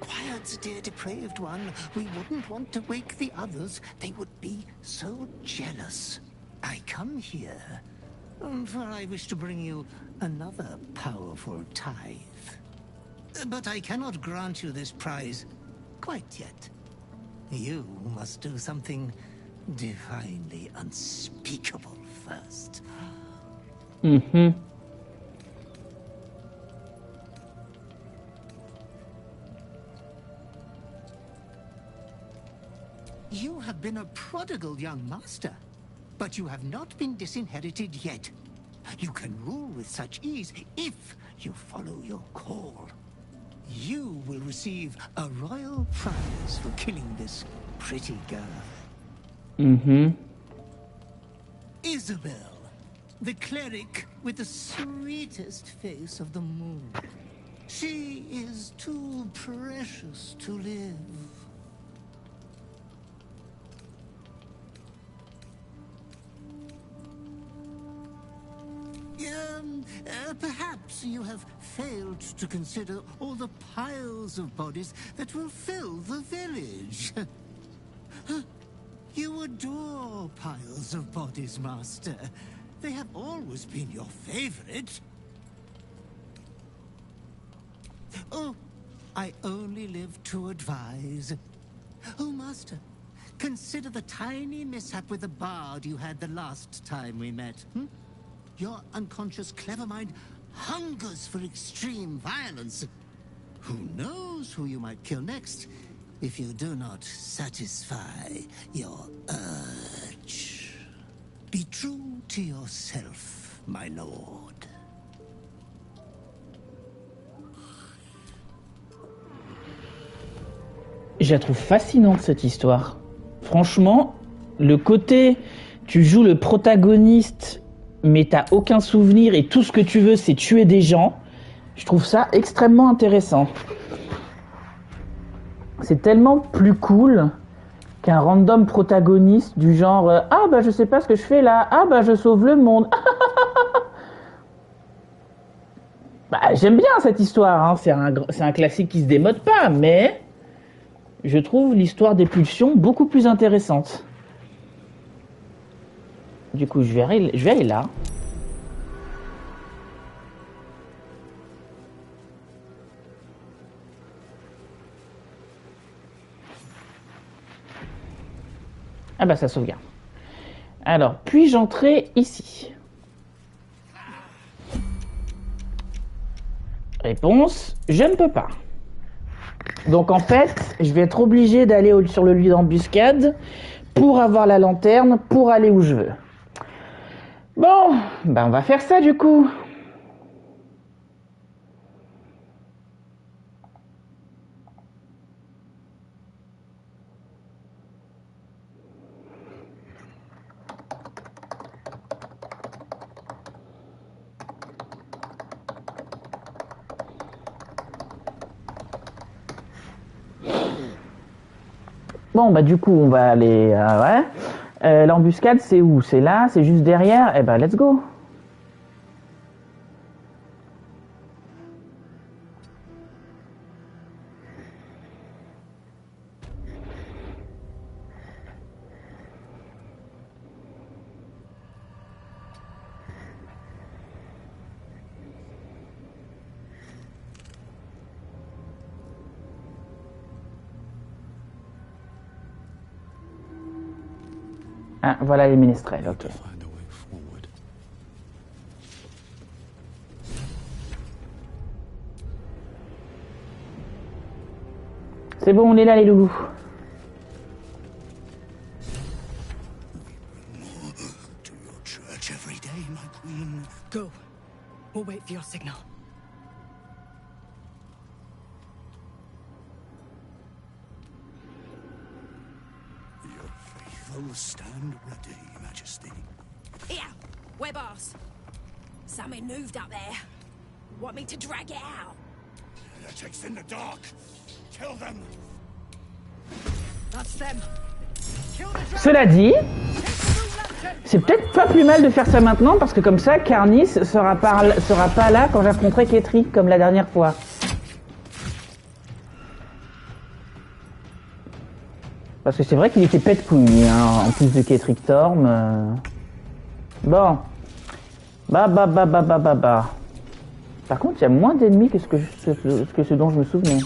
Quiet, dear depraved one. We wouldn't want to wake the others. They would be so jealous. I come here For I wish to bring you another powerful tithe. But I cannot grant you this prize quite yet. You must do something divinely unspeakable first. Mhm. You have been a prodigal young master, but you have not been disinherited yet. You can rule with such ease if you follow your call. You will receive a royal prize for killing this pretty girl. Mhm. Isabel, the cleric with the sweetest face of the moon. She is too precious to live. Perhaps you have failed to consider all the piles of bodies that will fill the village. You adore piles of bodies, Master. They have always been your favorite. Oh, I only live to advise. Oh, Master, consider the tiny mishap with the bard you had the last time we met. Your unconscious clever mind hungers for extreme violence. Who knows who you might kill next if you do not satisfy your urge. Be true to yourself, my lord. Je la trouve fascinante cette histoire. Franchement, le côté tu joues le protagoniste mais t'as aucun souvenir et tout ce que tu veux c'est tuer des gens, je trouve ça extrêmement intéressant. C'est tellement plus cool qu'un random protagoniste du genre ah bah je sais pas ce que je fais là, ah bah je sauve le monde. Bah j'aime bien cette histoire, hein. C'est un classique qui se démode pas, mais je trouve l'histoire des pulsions beaucoup plus intéressante. Du coup, je vais aller là. Ah bah ça sauvegarde. Alors, puis-je entrer ici? Réponse, je ne peux pas. Donc en fait, je vais être obligé d'aller sur le lieu d'embuscade pour avoir la lanterne, pour aller où je veux. Bon, ben on va faire ça du coup. Bon, bah du coup, on va aller... ouais. L'embuscade, c'est où? C'est là? C'est juste derrière? Eh ben, let's go. Ah, voilà les ménestrels, ok. C'est bon, on est là les loulous. To your church every day, my queen. Go. We'll wait for your signal. Your faithful stand ready, Majesty. Here, we're boss. Something moved up there. Want me to drag it out? Heretics in the dark. Kill them. That's them. Kill the dragon. Cela dit, c'est peut-être pas plus mal de faire ça maintenant parce que comme ça, Carnis sera pas là quand j'affronterai Kettrick comme la dernière fois. Parce que c'est vrai qu'il était pète-couille, hein, en plus de Kettrick Torm. Bon. Bah. Par contre, il y a moins d'ennemis que ce dont je me souvenais.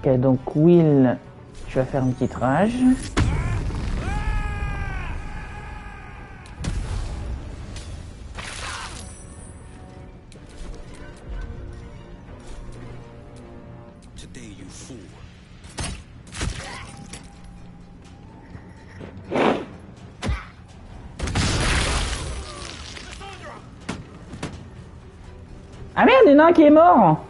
Ok, donc Will, tu vas faire un petit rage. Ah merde, il y en a un qui est mort.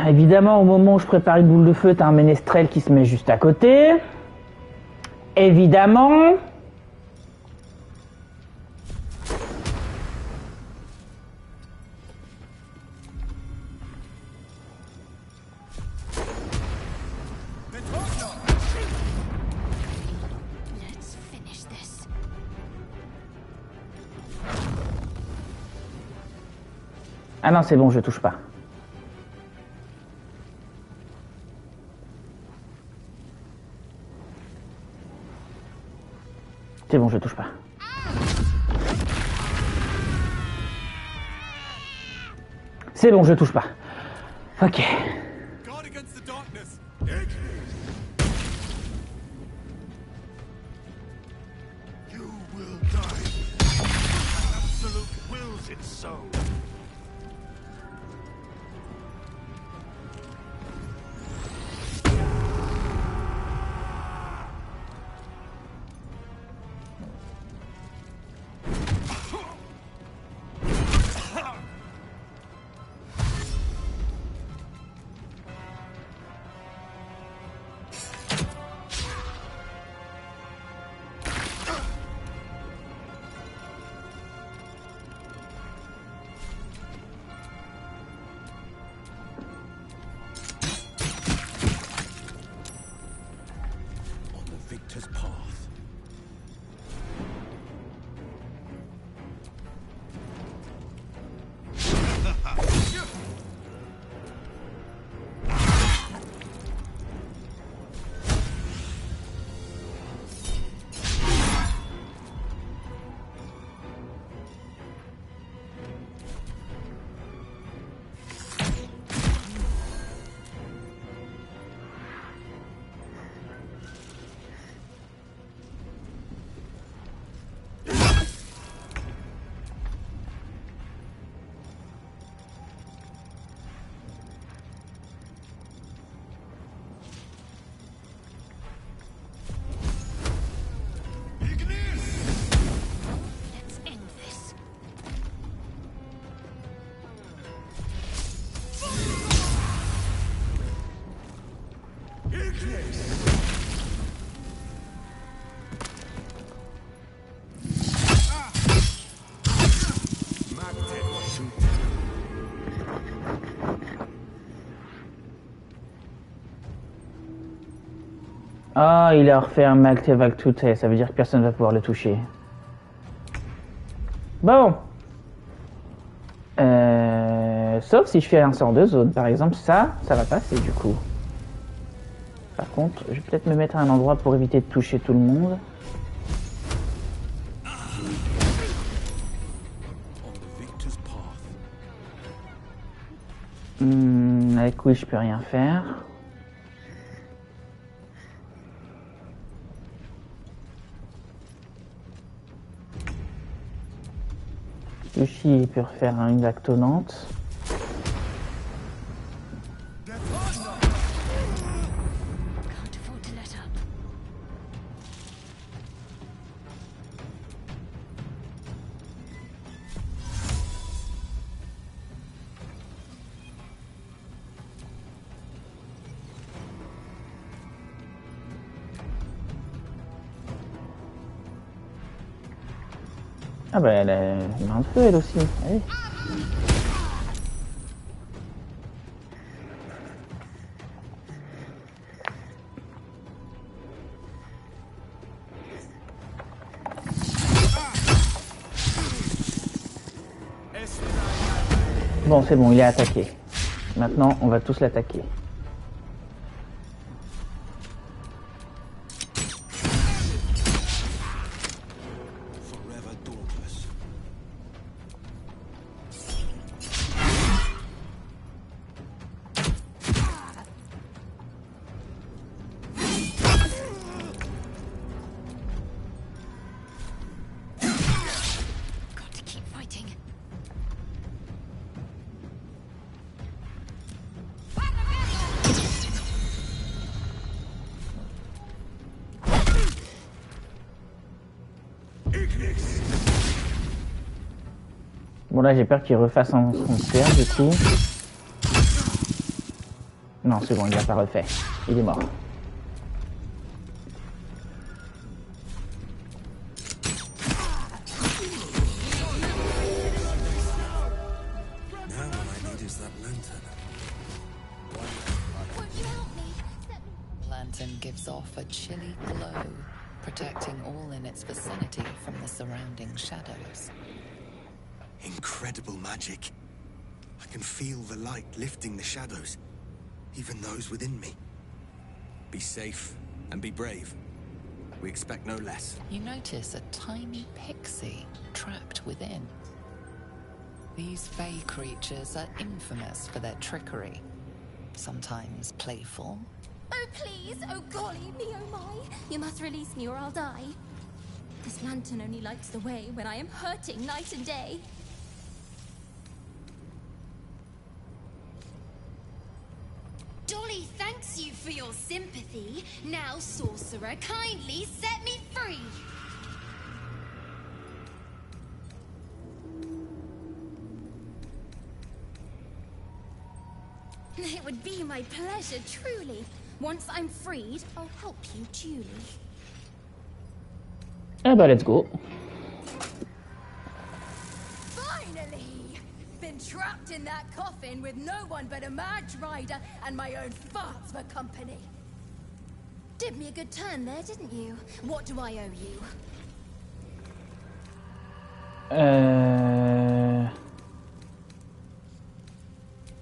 Évidemment, au moment où je prépare une boule de feu, t'as un ménestrel qui se met juste à côté. Évidemment. Ah non, c'est bon, je touche pas. C'est bon, je touche pas. C'est bon, je touche pas. Ok. Ah, il a refait un Magtevagtute, ça veut dire que personne va pouvoir le toucher. Bon. Sauf si je fais un sort de zone, par exemple, ça va passer du coup. Par contre, je vais peut-être me mettre à un endroit pour éviter de toucher tout le monde. Avec oui, je peux rien faire. Lucie, il peut refaire une vague tonnante. Ah bah elle a une main de feu elle aussi. Allez. Bon, c'est bon, il est attaqué. Maintenant, on va tous l'attaquer. Bon là j'ai peur qu'il refasse un concert du coup. Non c'est bon, il l'a pas refait. Il est mort. Lantern gives off a chilly glow, protecting all in its vicinity from the surrounding shadows. Incredible magic. I can feel the light lifting the shadows, even those within me. Be safe and be brave. We expect no less. You notice a tiny pixie trapped within. These fey creatures are infamous for their trickery. Sometimes playful. Oh please, oh golly, me oh my. You must release me or I'll die. This lantern only lights the way when I am hurting night and day. Dolly thanks you for your sympathy. Now, sorcerer, kindly set me free. It would be my pleasure, truly. Once I'm freed, I'll help you duly. Eh ben let's go. Finally! Been trapped in that coffin with no one but a mad rider and my own farts for company. Did me a good turn there, didn't you? What do I owe you?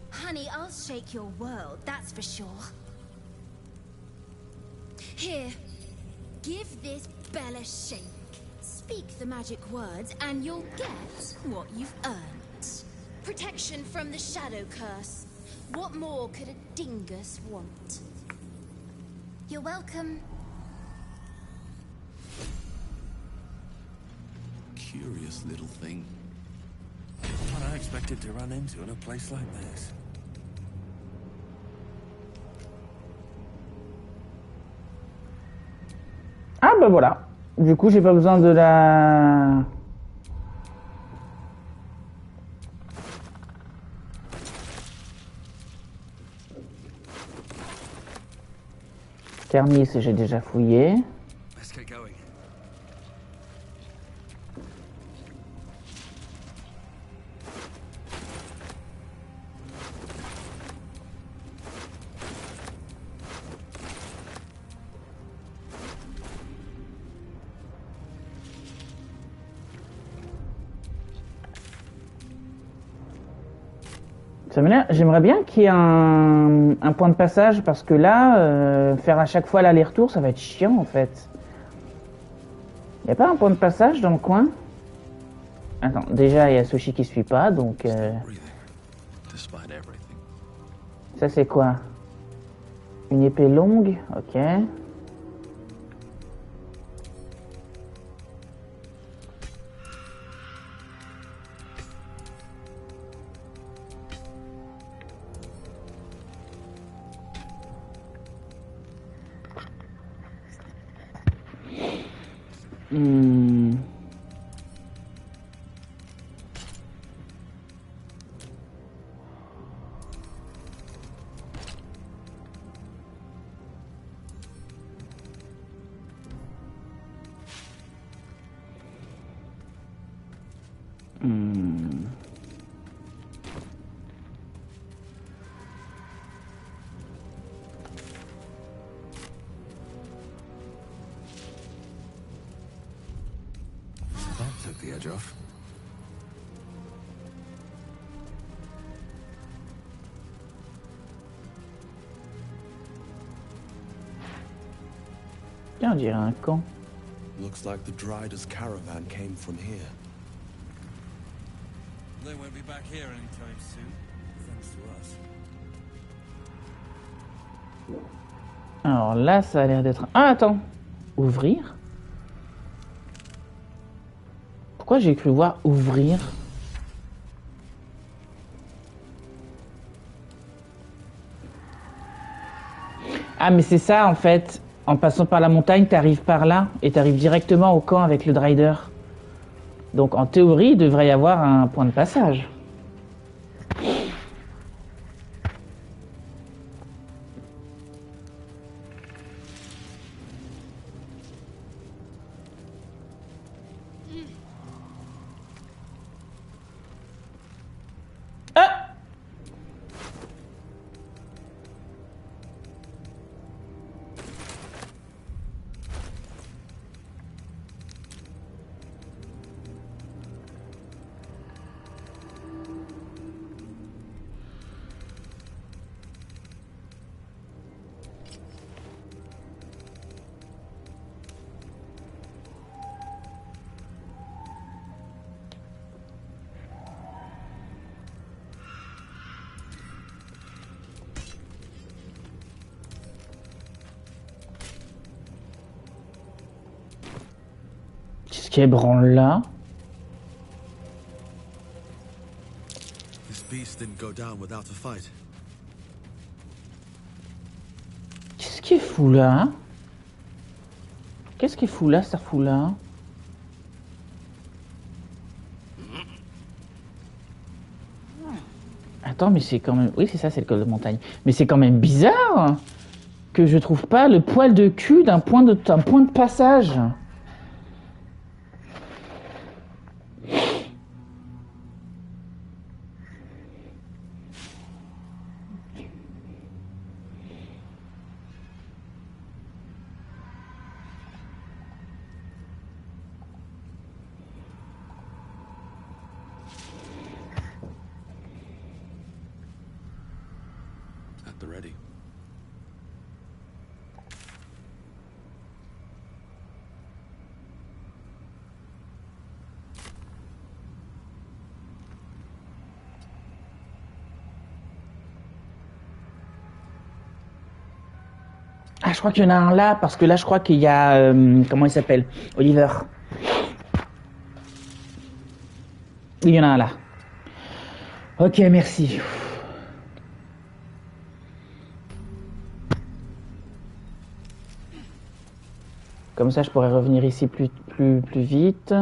Honey, I'll shake your world, that's for sure. Here, give this bell a shake. Speak the magic words and you'll get what you've earned. Protection from the shadow curse. What more could a dingus want? You're welcome. Curious little thing. What I expected to run into in a place like this. Ah bah voilà. Du coup j'ai pas besoin de la... Kermis, j'ai déjà fouillé. Let's get going. J'aimerais bien qu'il y ait un point de passage parce que là, faire à chaque fois l'aller-retour, ça va être chiant en fait. Il n'y a pas un point de passage dans le coin? Attends, déjà il y a Sushi qui suit pas, donc... Ça c'est quoi? Une épée longue, ok. That took the edge off. on dirait un camp. Looks like the Driders' caravan came from here. They won't be back here anytime soon, thanks to us. Alors là, ça a l'air d'être... Ah, attends. Ouvrir? Pourquoi j'ai cru voir ouvrir? Ah, mais c'est ça, en fait. En passant par la montagne, t'arrives par là et t'arrives directement au camp avec le Drider. Donc, en théorie, il devrait y avoir un point de passage. Qu'est-ce qui ébranle là? This beast didn't go down without a fight. Qu'est-ce qu'il fout là? Qu'est-ce qu'il fout là, ça fout là? Attends, mais c'est quand même... Oui, c'est ça, c'est le col de montagne. Mais c'est quand même bizarre que je trouve pas le poil de cul d'un point de passage. At the ready. Ah, je crois qu'il y en a un là, parce que là, je crois qu'il y a... comment il s'appelle? Oliver. Oui, il y en a un là. Ok, merci. Comme ça, je pourrais revenir ici plus vite.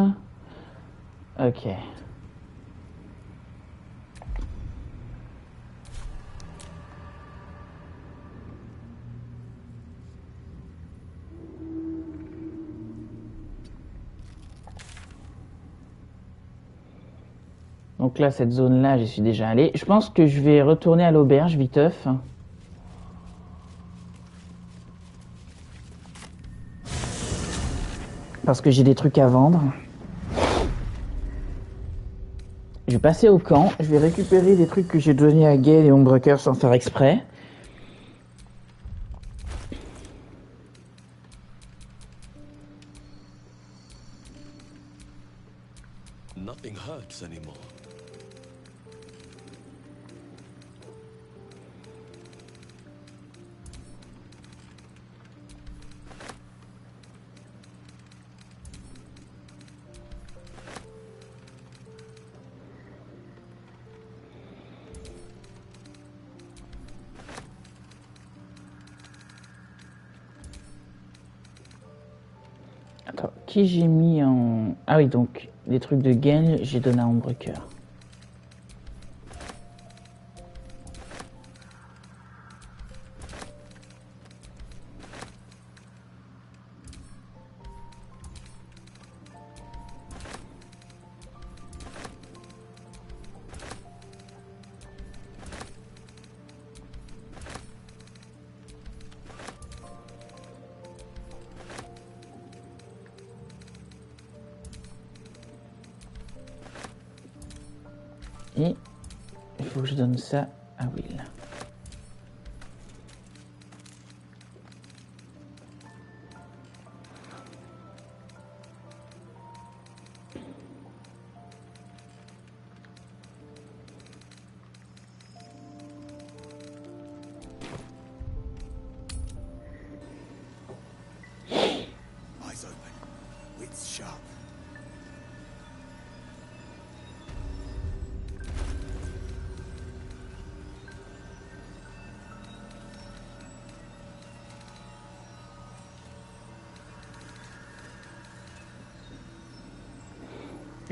Ok. Donc là, cette zone-là, j'y suis déjà allé. Je pense que je vais retourner à l'auberge, viteuf. Parce que j'ai des trucs à vendre. Je vais passer au camp. Je vais récupérer des trucs que j'ai donnés à Gale et Ombrecker sans faire exprès. Nothing hurts anymore. Attends, qui j'ai mis en... Ah oui, donc, les trucs de Gale, j'ai donné à Ombrecker. Et il faut que je donne ça à Will.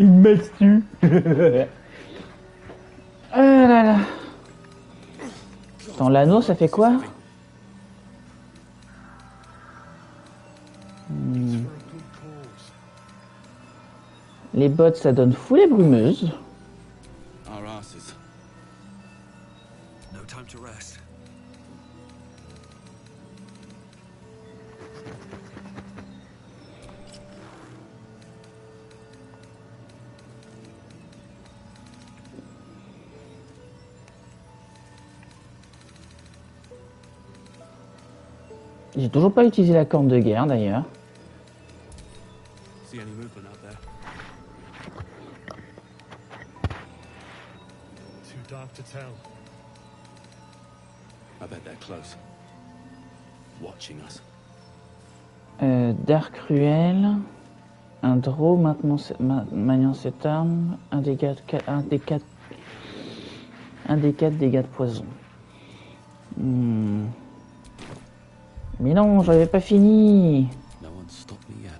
Il me tue. Ah là là. Attends, l'anneau, ça fait quoi? Les bottes, ça donne foulée brumeuse. Our asses. No time to rest. J'ai toujours pas utilisé la corne de guerre d'ailleurs. See any movement out there? Too dark to tell. I bet they're close. Watching us. D'air cruel. Un draw maniant cette arme. Un des quatre dégâts de poison. Mais non, j'avais pas fini. No one stopped me yet.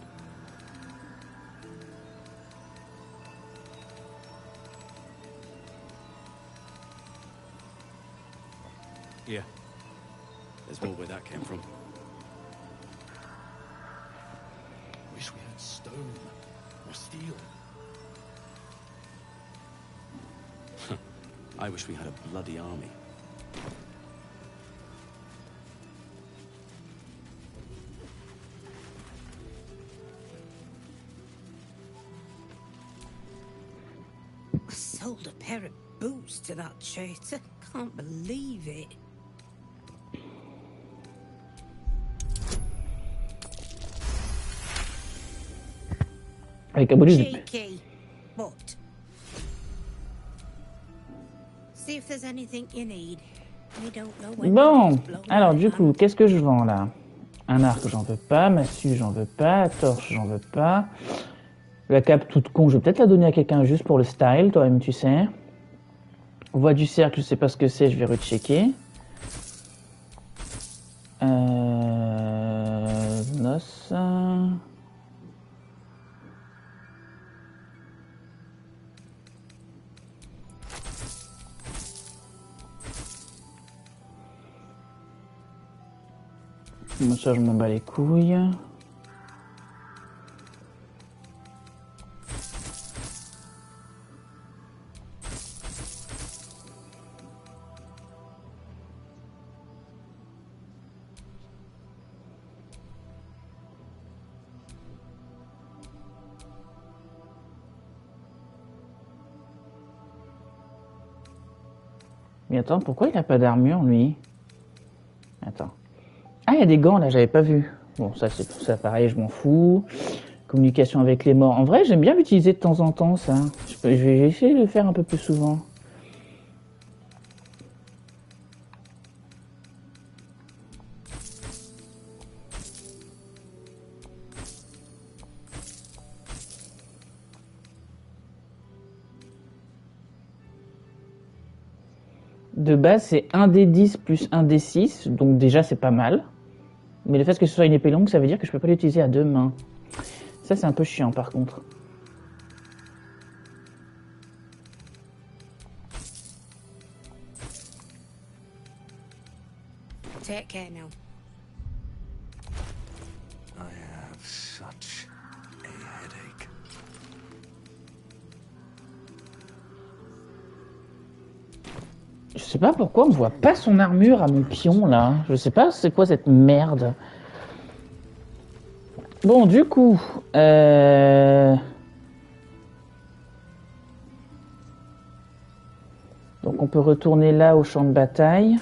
Yeah. There's more where that came from. Wish we had stone or steel. I wish we had a bloody army. I sold a pair of boots to that traitor. Can't believe it. Avec un bonus de... Cheeky, but see if there's anything you need. We don't know when Bon, it's blowing alors du around. coup, qu'est-ce que je vends là? Un arc, j'en veux pas. Massue, j'en veux pas. Torche, j'en veux pas. La cape toute con, je vais peut-être la donner à quelqu'un juste pour le style, toi-même tu sais. Voix du cercle, je sais pas ce que c'est, je vais rechecker. Noce. Moi, ça, je m'en bats les couilles. Mais attends, pourquoi il a pas d'armure, lui? Attends. Ah, il y a des gants, là, j'avais pas vu. Bon, ça, c'est ça, pareil, je m'en fous. Communication avec les morts. En vrai, j'aime bien l'utiliser de temps en temps, ça. Je vais essayer de le faire un peu plus souvent. De base, c'est 1d10 plus 1d6, donc déjà c'est pas mal. Mais le fait que ce soit une épée longue, ça veut dire que je peux pas l'utiliser à deux mains. Ça, c'est un peu chiant par contre. Take care now. I have such a headache. Je sais pas pourquoi on voit pas son armure à mon pion là. Je sais pas c'est quoi cette merde. Bon, du coup, donc on peut retourner là au champ de bataille.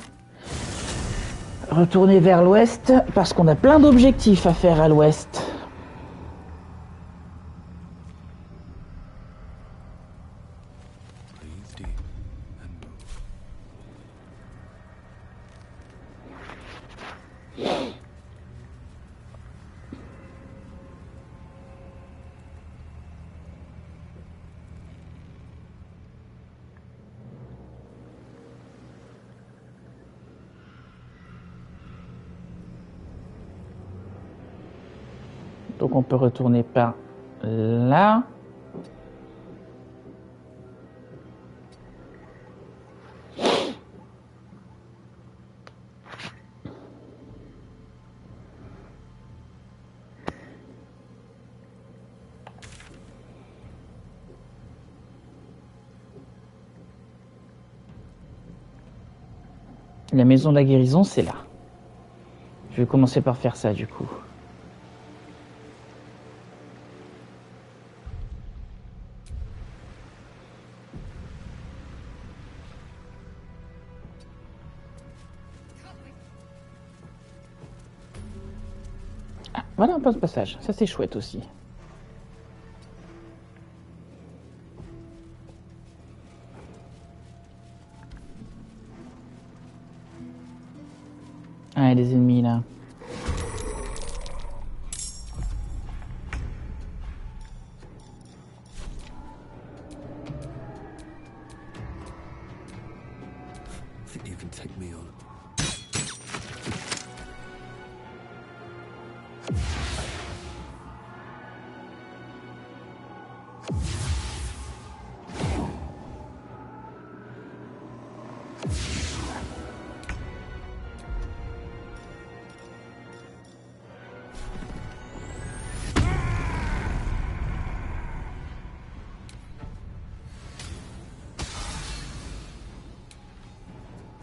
Retourner vers l'ouest parce qu'on a plein d'objectifs à faire à l'ouest. Donc on peut retourner par là. La maison de la guérison, c'est là. Je vais commencer par faire ça, du coup. Ah, voilà un passe-passage. Ça, c'est chouette aussi. Ah, il y a des ennemis, là. Think you can take me on?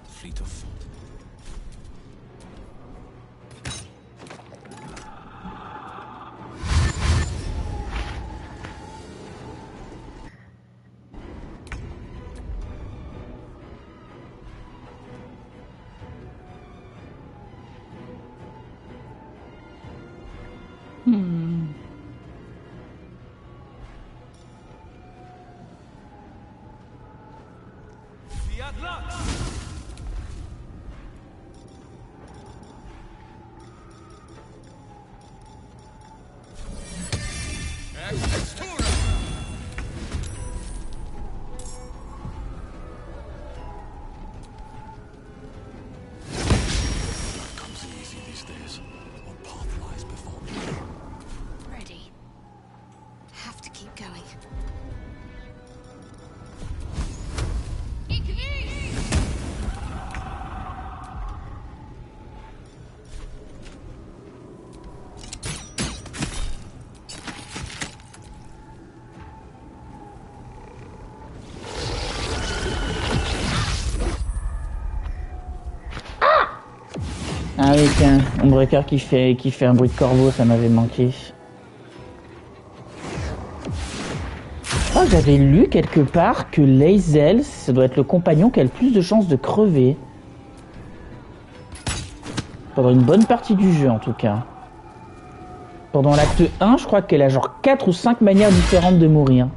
Fleet of foot. Comes easy these days. What path lies before me? Ready. Have to keep going. Ah oui, tiens, Ombrecker qui fait un bruit de corbeau, ça m'avait manqué. Oh, j'avais lu quelque part que Lae'zel, ça doit être le compagnon qui a le plus de chances de crever. Pendant une bonne partie du jeu, en tout cas. Pendant l'acte 1, je crois qu'elle a genre 4 ou 5 manières différentes de mourir.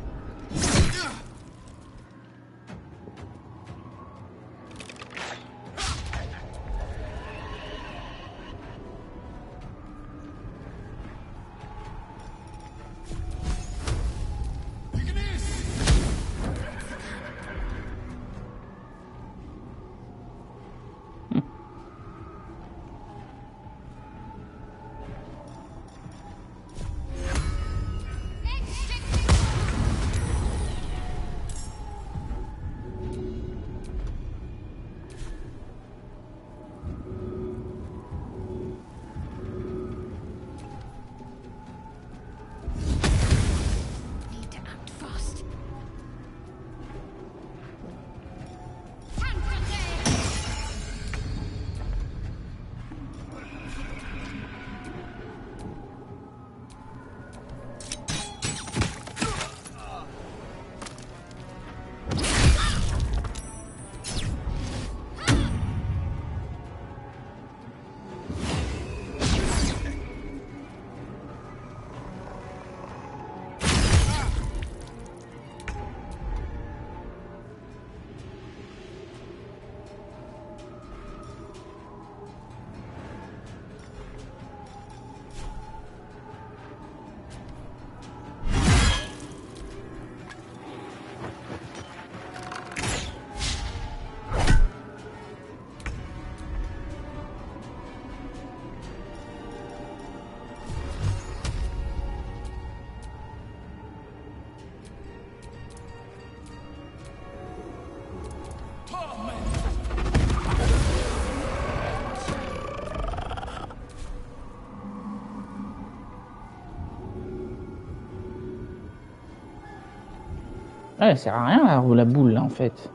Ouais, ça sert à rien la boule là en fait.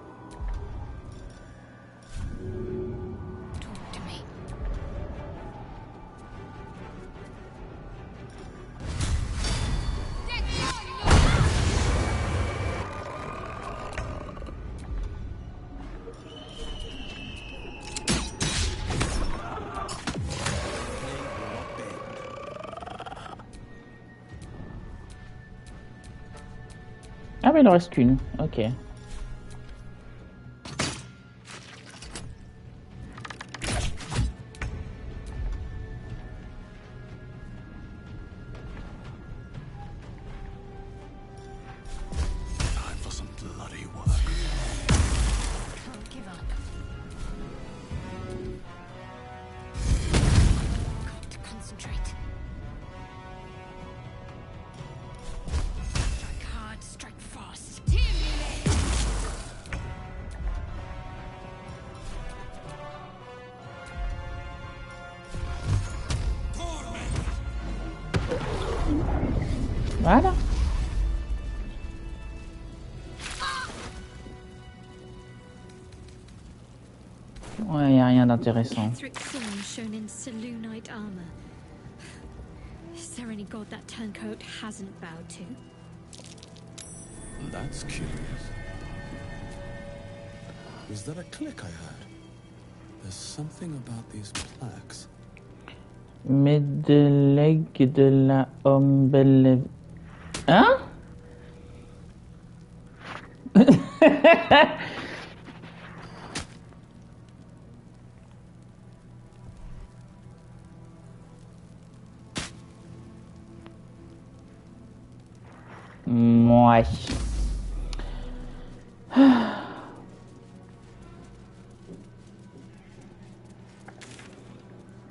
Ah, mais il en reste qu'une. Ok. Voilà. Ouais, y a rien d'intéressant. Ketheric thorn shown in Selûnite armor. Is there any god that turncoat hasn't bowed to? That's curious. Was that a click I heard? There's something about these plaques. Medleg de la Ombele. Hein? Ouais.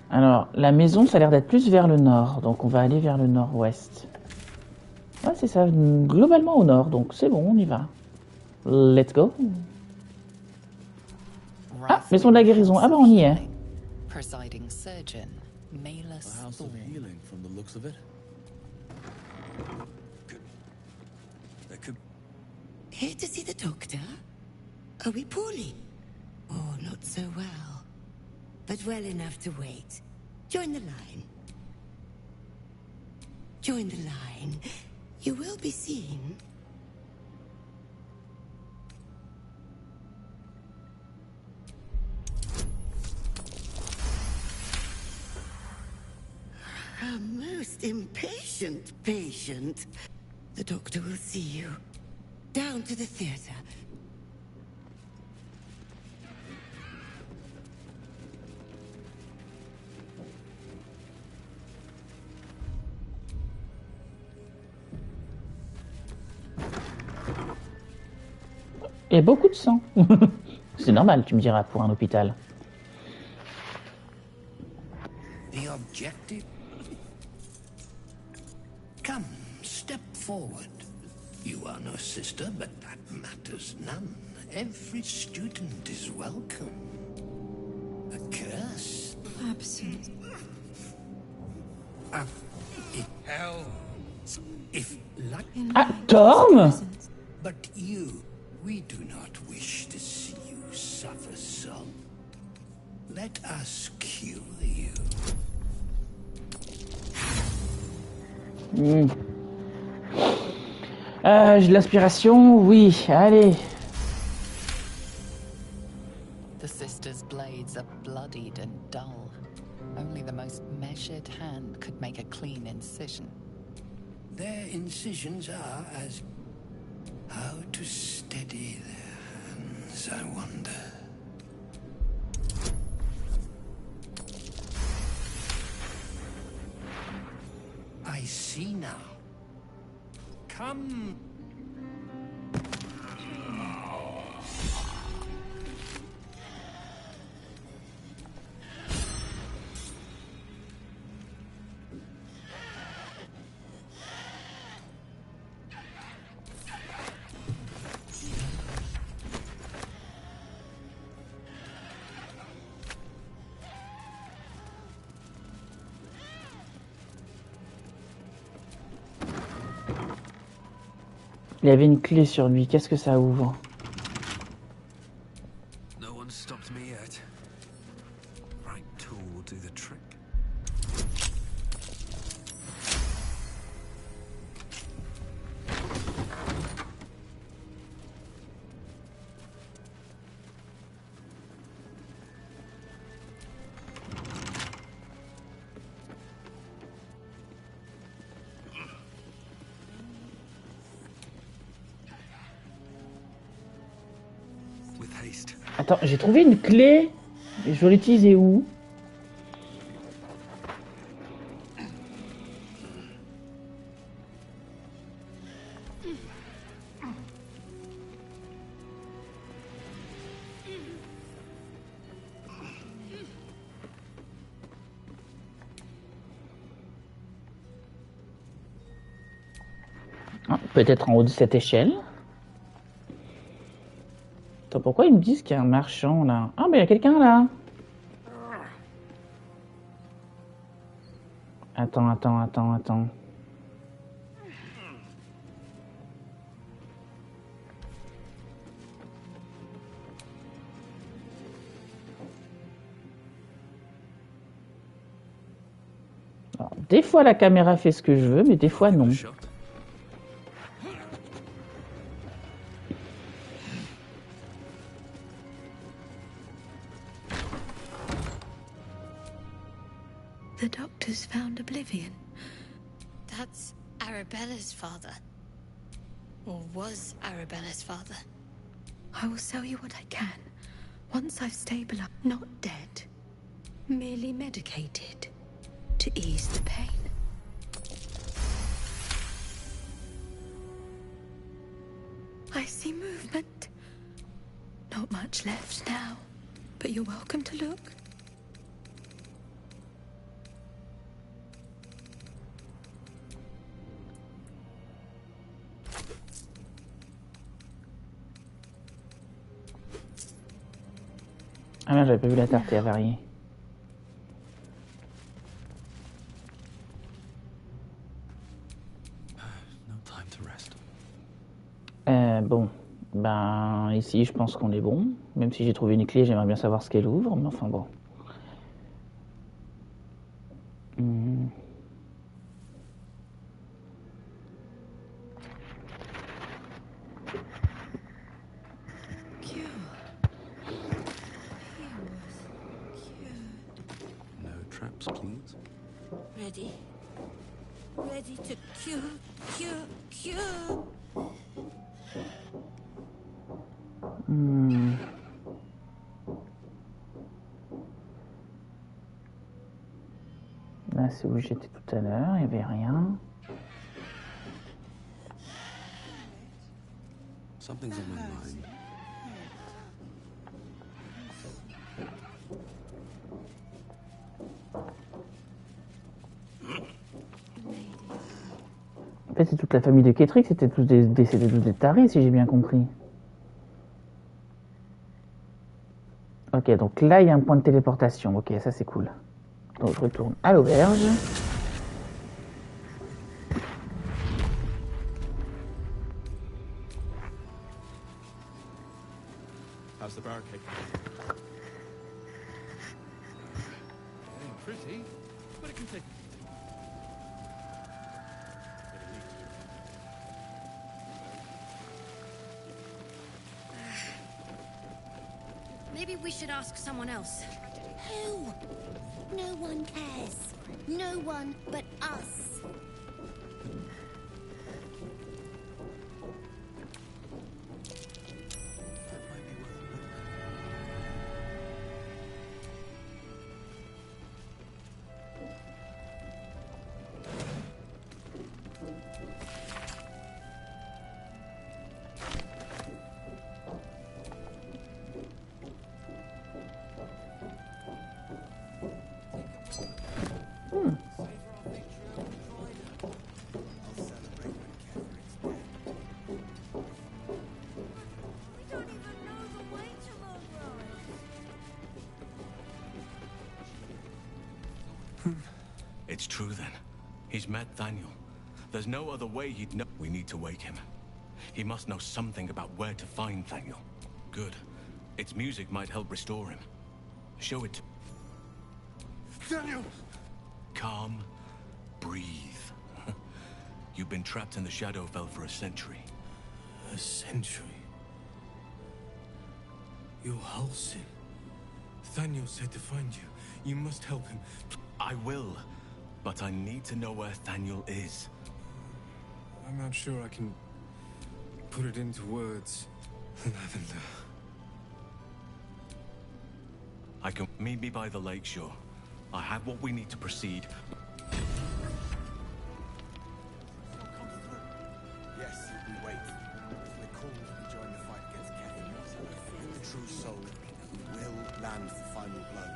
Alors, la maison, ça a l'air d'être plus vers le nord, donc on va aller vers le nord-ouest. Ouais, c'est ça, globalement au nord, donc c'est bon, on y va. Let's go. Ah, maison de la guérison, ah bah on y est. Presiding surgeon, Malus A house of healing from the looks of it. Here to see the doctor? Are we poorly? Oh, not so well. But well enough to wait. Join the line. Join the line. You will be seen. A most impatient patient. The doctor will see you. Down to the theater. Il y a beaucoup de sang. C'est normal, tu me diras, pour un hôpital. The objective? Come, step forward. You are no sister, but that matters none. Every student is welcome. A curse? Absent. Hell. If luck. Ah, Torm! But you, we do not wish to see you suffer so. Let us cure you. J'ai de l'inspiration, oui, allez. The sisters' blades are bloodied and dull. Only the most measured hand could make a clean incision. Their incisions are as... How to steady their hands, I wonder. I see now. Come. Il y avait une clé sur lui, qu'est-ce que ça ouvre? No one stopped me yet. Right tool will do the trick. least. Attends, j'ai trouvé une clé. Je dois l'utiliser où? Ah, peut-être en haut de cette échelle. Attends, pourquoi ils me disent qu'il y a un marchand là? Ah, mais il y a quelqu'un là. Attends. Alors, des fois la caméra fait ce que je veux, mais des fois non. The doctors found Oblivion. That's Arabella's father. Or was Arabella's father. I will sell you what I can. Once I've stabilized, not dead, merely medicated to ease the pain. I see movement. Not much left now, but you're welcome to look. Ah là, j'avais pas vu la tarte à varier. Bon, ben ici je pense qu'on est bon. Même si j'ai trouvé une clé, j'aimerais bien savoir ce qu'elle ouvre, mais enfin bon. No traps, please. Ready? Ready to cure. Là, c'est où j'étais tout à l'heure, il n'y avait rien. Something's on my mind. En fait, c'est toute la famille de Ketrick, c'était tous des tarés, si j'ai bien compris. Ok, donc là, il y a un point de téléportation. Ok, ça c'est cool. Donc je retourne à l'auberge. How's the barricade? It ain't pretty, but it can take. Maybe we should ask someone else. Who? No one cares. No one but us. It's true then. He's met Thaniel. There's no other way he'd know. We need to wake him. He must know something about where to find Thaniel. Good. Its music might help restore him. Show it. Daniel! Calm. Breathe. You've been trapped in the Shadowfell for a century. A century? You're Halsin. Thaniel said to find you. You must help him. I will. But I need to know where Thaniel is. I'm not sure I can put it into words. Lavender. I can meet me by the lakeshore. I have what we need to proceed. Yes, we wait. We're called to join the fight against Kevin. The true soul will land the final blow.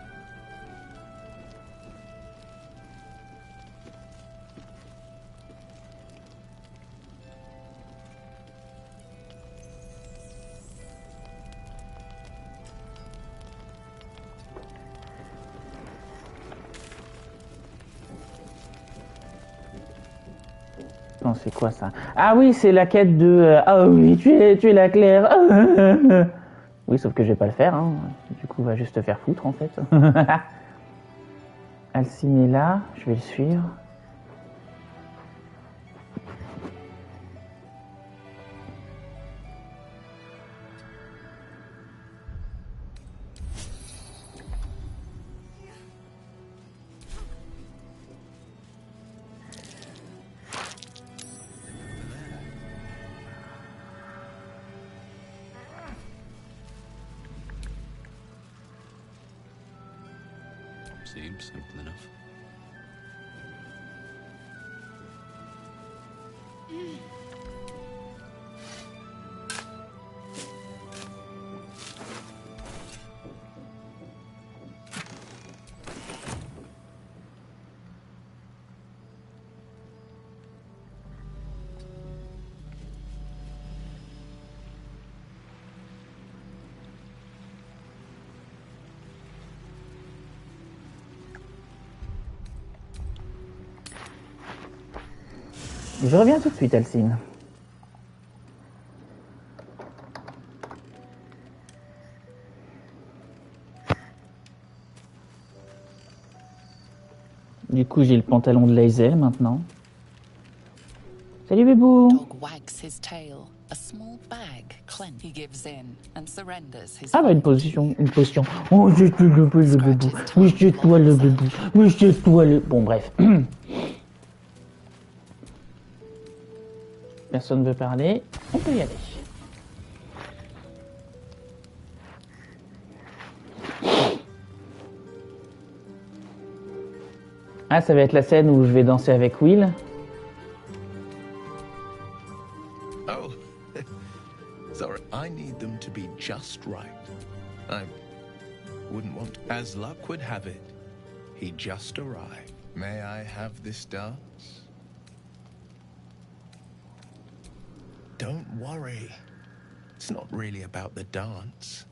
Non, c'est quoi ça? Ah oui, c'est la quête de... Ah oui, tu es la Claire. Oui, sauf que je vais pas le faire. Hein. Du coup, on va juste te faire foutre, en fait. Alcine est là, je vais le suivre. Seems simple enough. Je reviens tout de suite, Alcine. Du coup, j'ai le pantalon de Lae'zel maintenant. Salut, bébou. Ah bah une potion. Oh, jette-toi le bébou. Oui, jette-toi le bébou. Oui, jette-toi le... Bon, bref. Personne ne veut parler, on peut y aller. Ah, ça va être la scène où je vais danser avec Will. Oh, sorry. I need them to be just right. I wouldn't want... As luck would have it, he just arrived. May I have this dance? Don't worry. It's not really about the dance.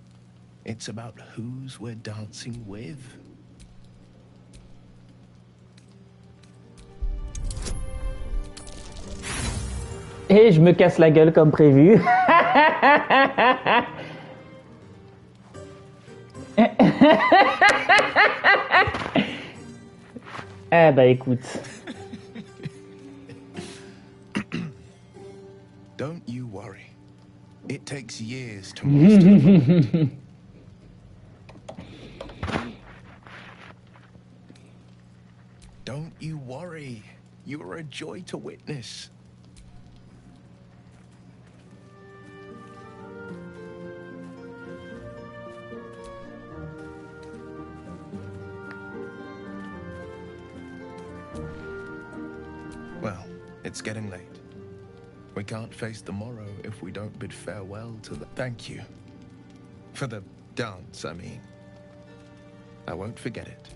It's about whose we're dancing with. Et je me casse la gueule comme prévu. Ah bah écoute. Don't you worry. It takes years to master the Don't you worry. You are a joy to witness. Well, it's getting late. We can't face the morrow if we don't bid farewell to the... Thank you. For the dance, I mean. I won't forget it.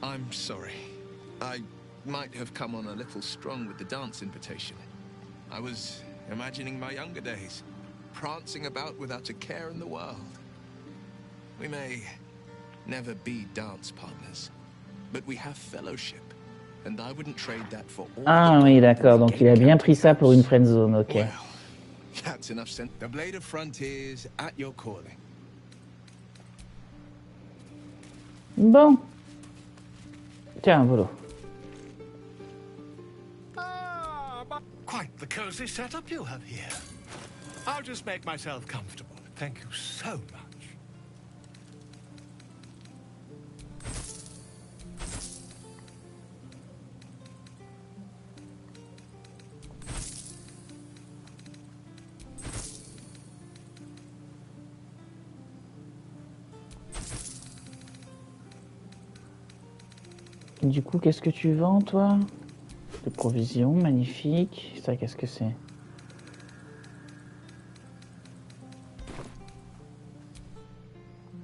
I'm sorry. I might have come on a little strong with the dance invitation. I was imagining my younger days, prancing about without a care in the world. We may never be dance partners, but we have fellowship, and I wouldn't trade that for all. Ah oui, d'accord, donc il a bien pris ça pour une friendzone, ok. Well, that's enough sense. The Blade of Frontiers at your calling. Bon. Tiens, un volo. Quite the cozy setup you have here. I'll just make myself comfortable. Thank you so much. Du coup, qu'est-ce que tu vends, toi? Des provisions, magnifique. Ça, qu'est-ce que c'est?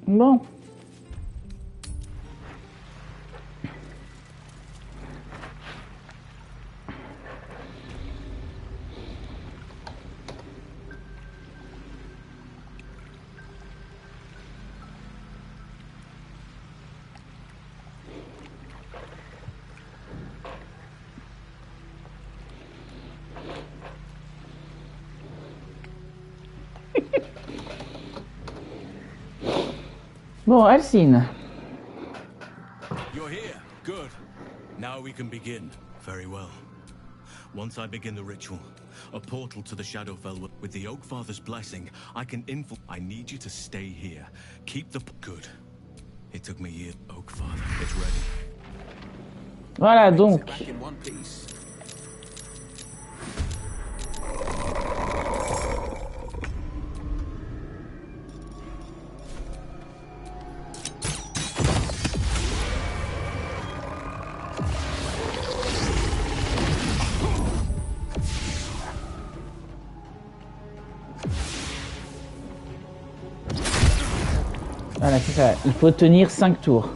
Bon. Bon, Alcine. You're here. Good. Now we can begin. Very well. Once I begin the ritual, a portal to the Shadowfell with the Oakfather's blessing, I can I need you to stay here. Keep the good. It took me years. Oakfather, it's ready. Voilà donc. Voilà, c'est ça. Il faut tenir 5 tours.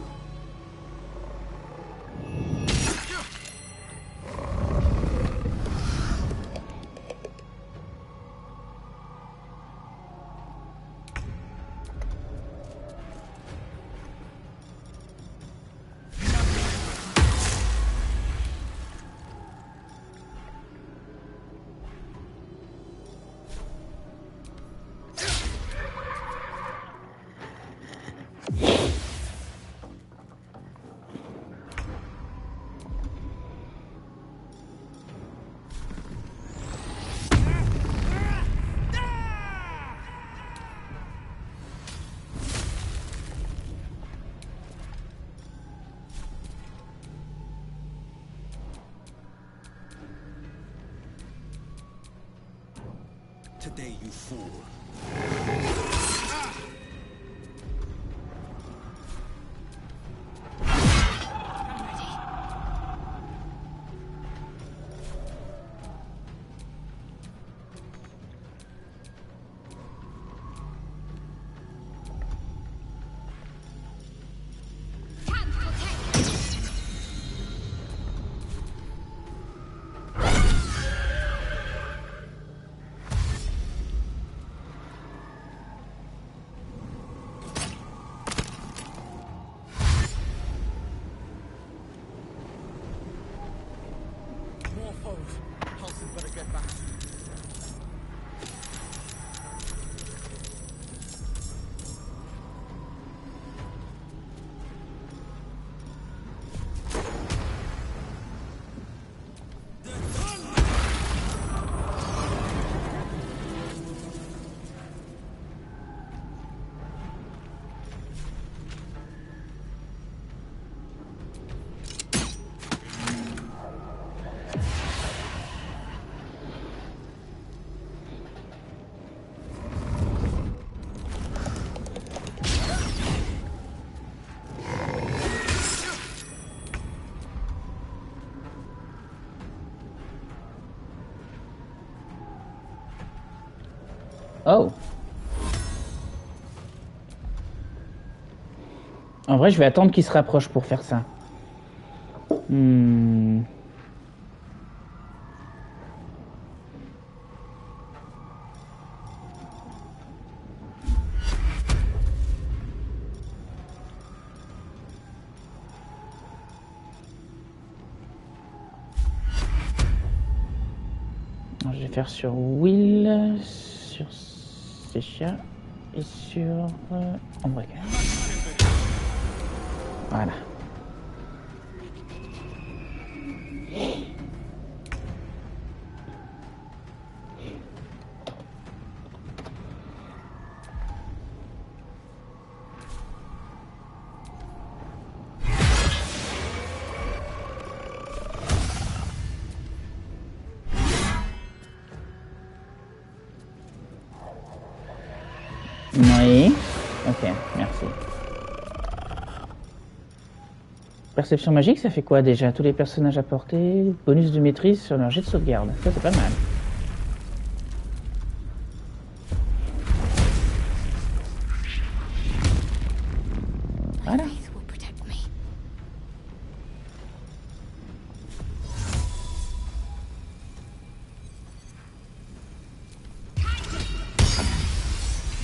Today you fool. Oh. En vrai, je vais attendre qu'il se rapproche pour faire ça. Je vais faire sur Will, sur Secha et sur Embraquage. Voilà. Oui. Ok, merci. Perception magique, ça fait quoi déjà? Tous les personnages à portée, bonus de maîtrise sur leur jet de sauvegarde. Ça, c'est pas mal. Voilà.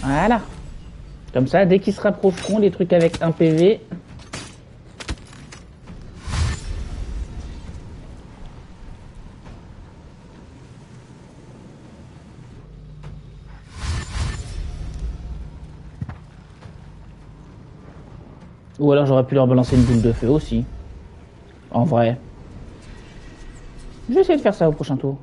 Voilà. Comme ça, dès qu'ils se rapprocheront, les trucs avec 1 PV... Ou alors j'aurais pu leur balancer une boule de feu aussi. En vrai. Je vais essayer de faire ça au prochain tour.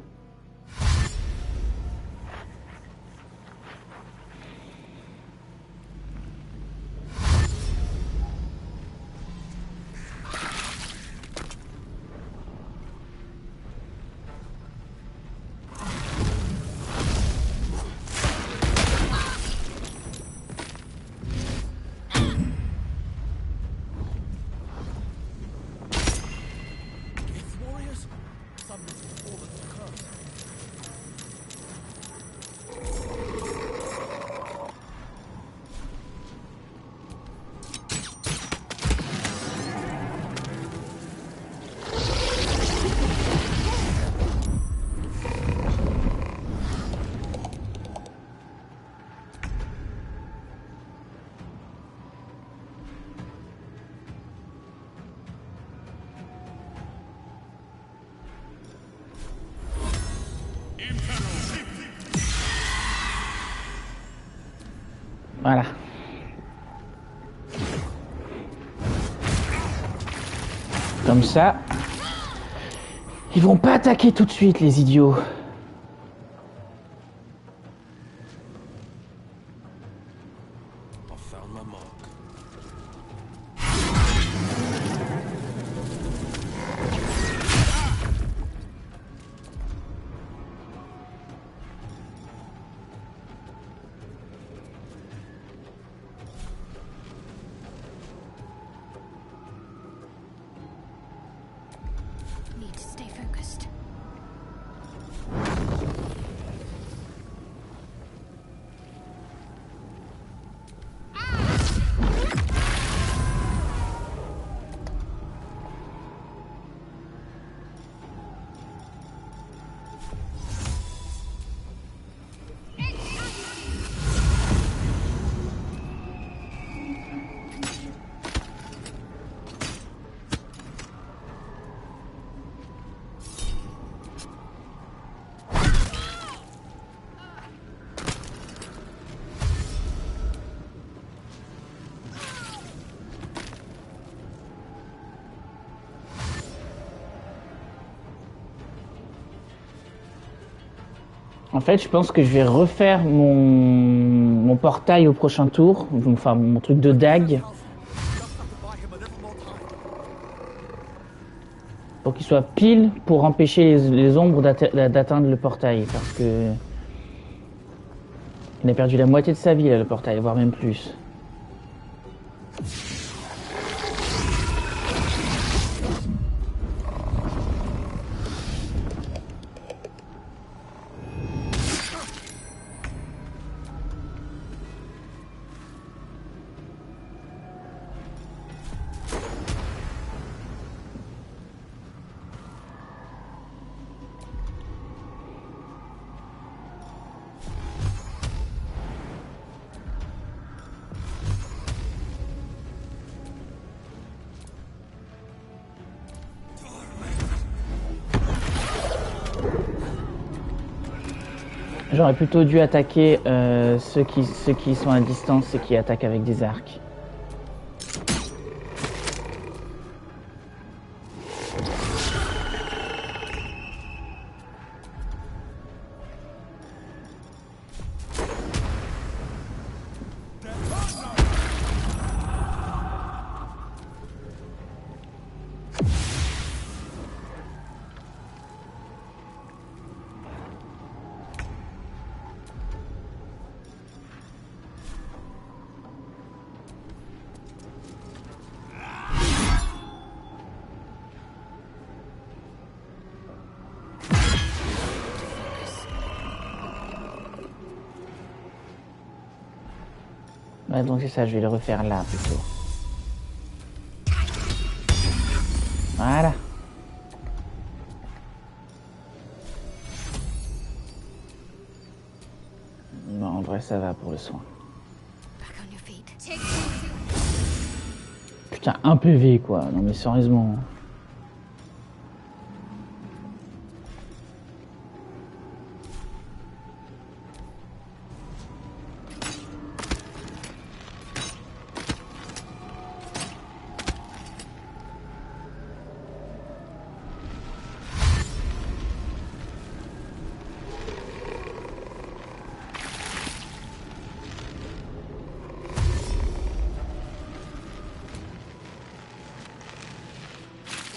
Voilà. Comme ça, ils vont pas attaquer tout de suite, les idiots. En fait, je pense que je vais refaire mon portail au prochain tour, enfin mon truc de dague, pour qu'il soit pile pour empêcher les ombres d'atteindre le portail, parce que il a perdu la moitié de sa vie là, le portail, voire même plus. J'aurais plutôt dû attaquer ceux qui sont à distance et qui attaquent avec des arcs. Ouais, donc c'est ça, je vais le refaire là plutôt. Voilà. Non, en vrai, ça va pour le soin. Putain, un PV quoi. Non mais sérieusement.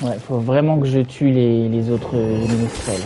Ouais, faut vraiment que je tue les autres ménestrels.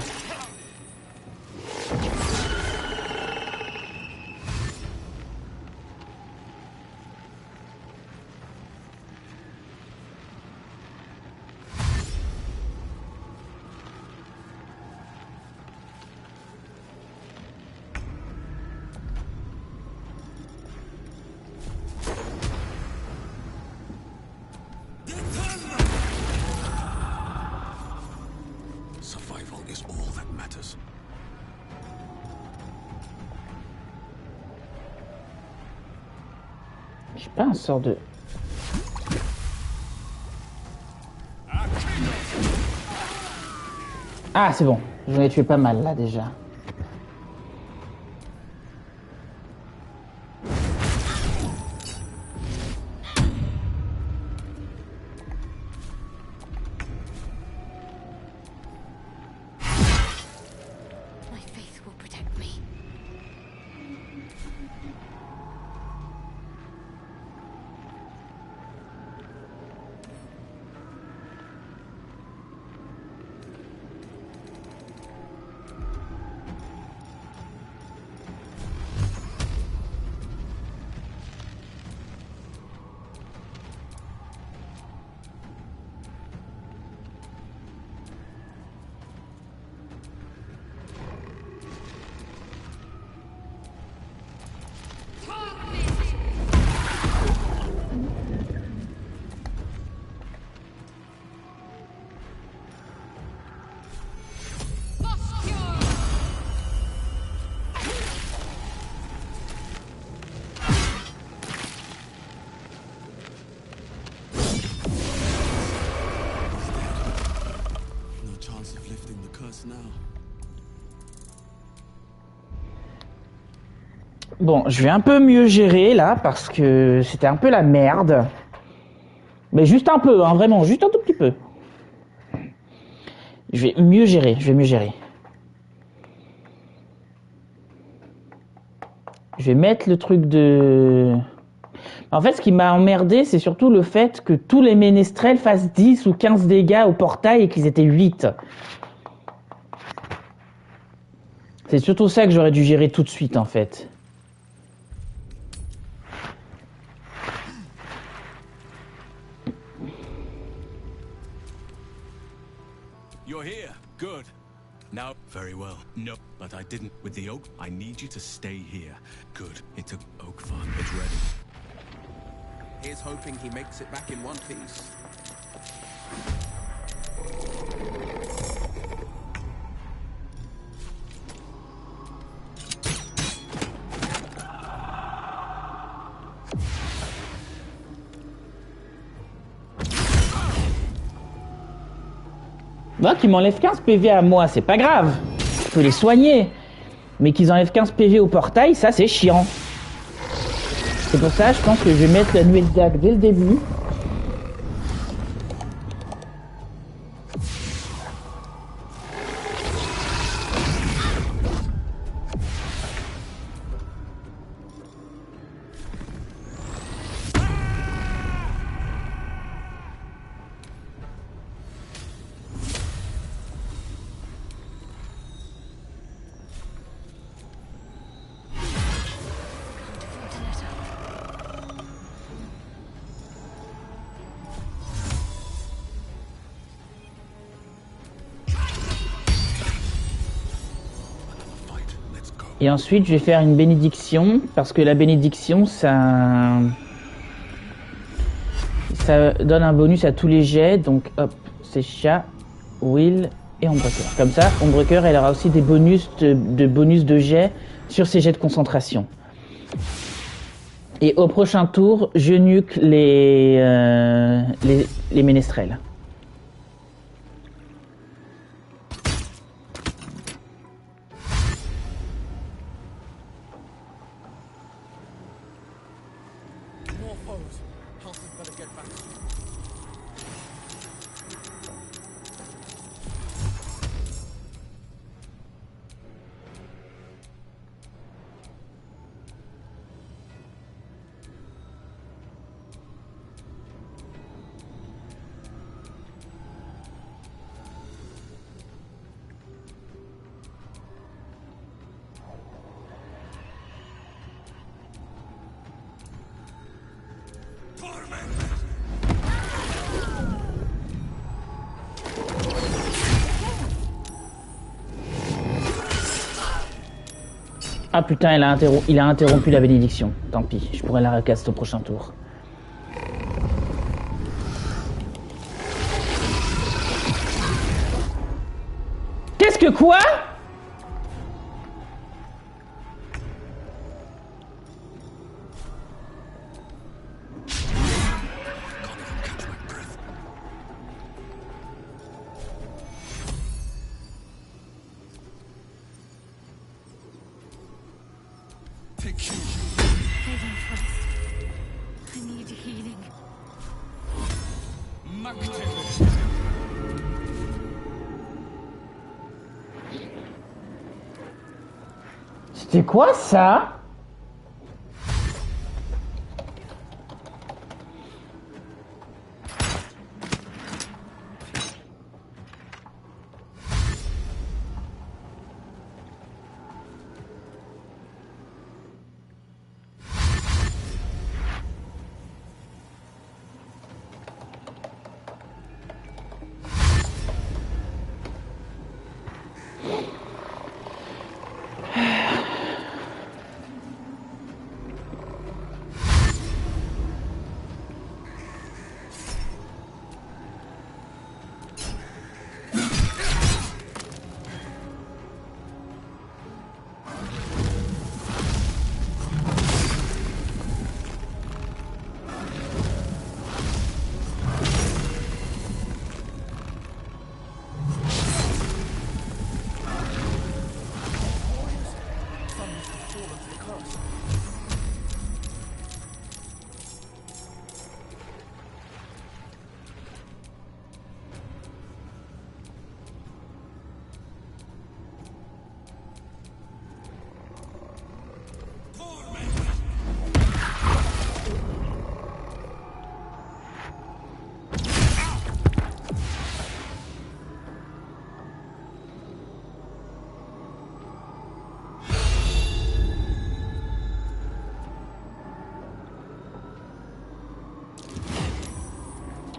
J'ai pas un sort de... Ah, c'est bon. J'en ai tué pas mal, là, déjà. Bon, je vais un peu mieux gérer là parce que c'était un peu la merde. Mais juste un peu, hein, vraiment, juste un tout petit peu. Je vais mieux gérer, je vais mieux gérer. Je vais mettre le truc de... En fait, ce qui m'a emmerdé, c'est surtout le fait que tous les ménestrels fassent 10 ou 15 dégâts au portail et qu'ils étaient 8. C'est surtout ça que j'aurais dû gérer tout de suite, en fait. You're here. Good. Now, very well. No, but I didn't. With the oak, I need you to stay here. Good. It took oak farm. It's ready. Here's hoping he makes it back in one piece. Moi, qu'ils m'enlèvent 15 PV à moi, c'est pas grave. Je peux les soigner. Mais qu'ils enlèvent 15 PV au portail, ça c'est chiant. C'est pour ça, je pense que je vais mettre la nuée de dague dès le début. Et ensuite, je vais faire une bénédiction, parce que la bénédiction, ça donne un bonus à tous les jets. Donc, hop, c'est chat, Will et Ombrecoeur. Comme ça, Ombrecoeur, elle aura aussi des bonus de jets sur ses jets de concentration. Et au prochain tour, je nuque les ménestrels. Ah putain, il a interrompu la bénédiction. Tant pis, je pourrais la recaster au prochain tour. Qu'est-ce que quoi? C'était quoi ça?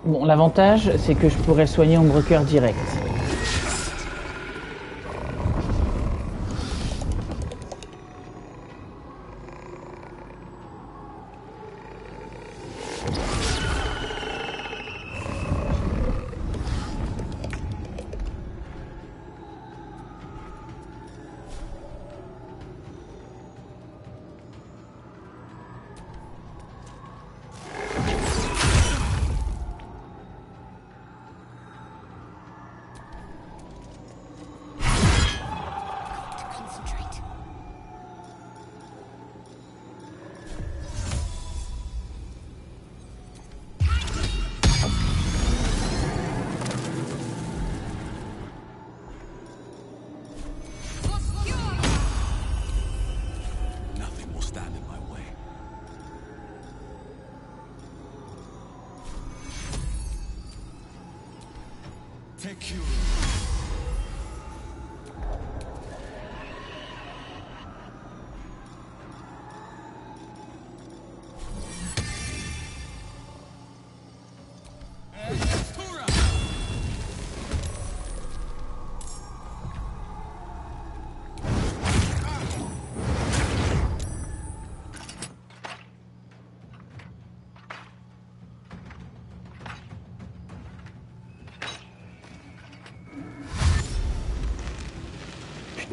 Bon, l'avantage, c'est que je pourrais soigner Ombrecoeur direct.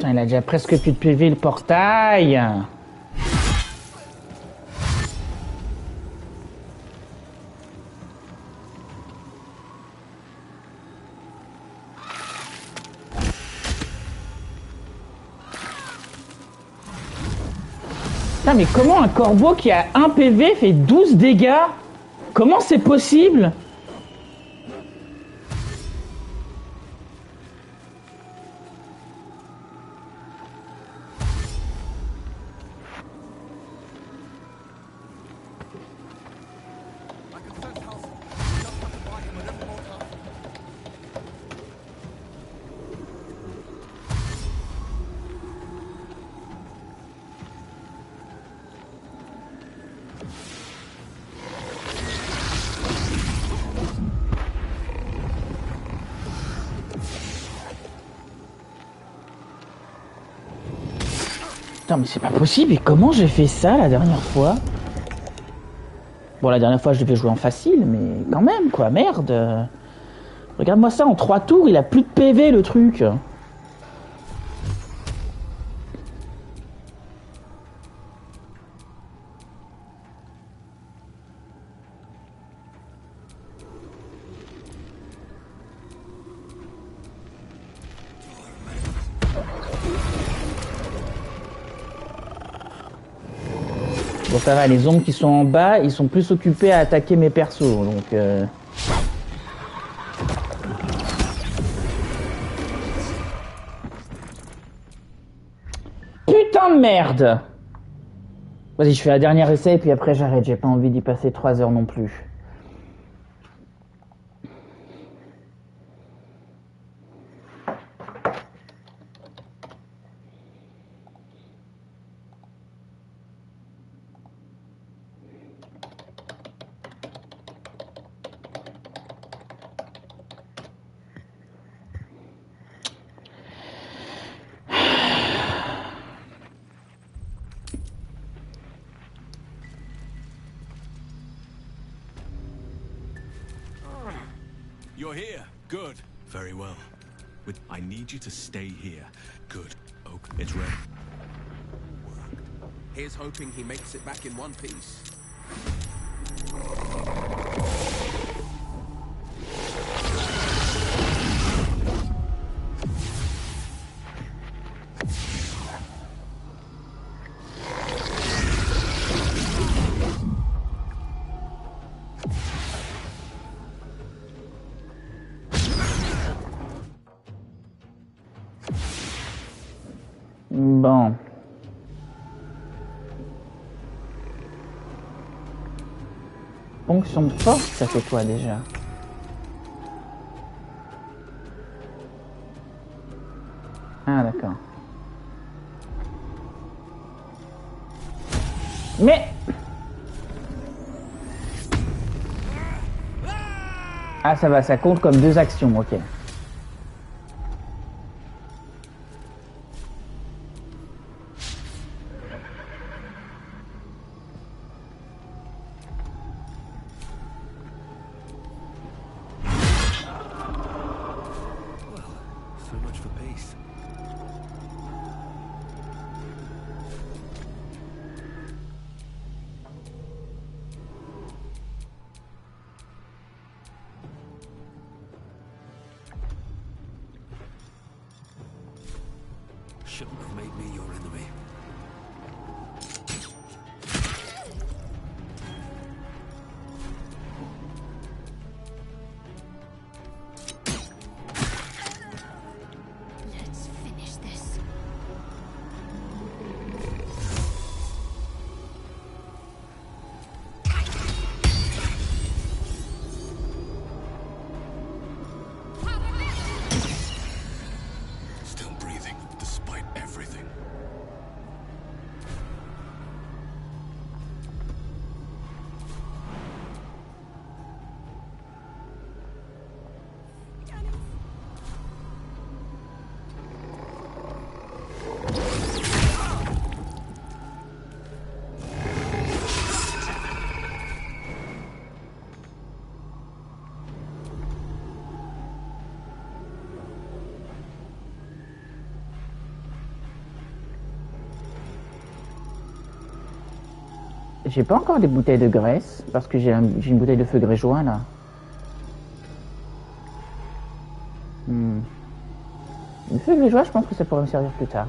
Putain, il a déjà presque plus de PV le portail. Putain, mais comment un corbeau qui a 1 PV fait 12 dégâts? Comment c'est possible? Putain, mais c'est pas possible, et comment j'ai fait ça la dernière fois? Bon, la dernière fois je devais jouer en facile, mais quand même, quoi, merde. Regarde-moi ça, en 3 tours, il a plus de PV le truc. Bon, ça va, les ombres qui sont en bas, ils sont plus occupés à attaquer mes persos, donc... Putain de merde! Vas-y, je fais la dernière essai, et puis après j'arrête, j'ai pas envie d'y passer 3 heures non plus. You're here. Good. Very well. I need you to stay here. Good. Okay. It's ready. Here's hoping he makes it back in one piece. Bon. Ponction de force, ça fait quoi déjà? Ah d'accord. Mais... Ah ça va, ça compte comme 2 actions, ok. Shouldn't have made me your enemy. Let's finish this. Still breathing, despite everything. J'ai pas encore des bouteilles de graisse, parce que j'ai une bouteille de feu grégeois là. Le feu grégeois, je pense que ça pourrait me servir plus tard.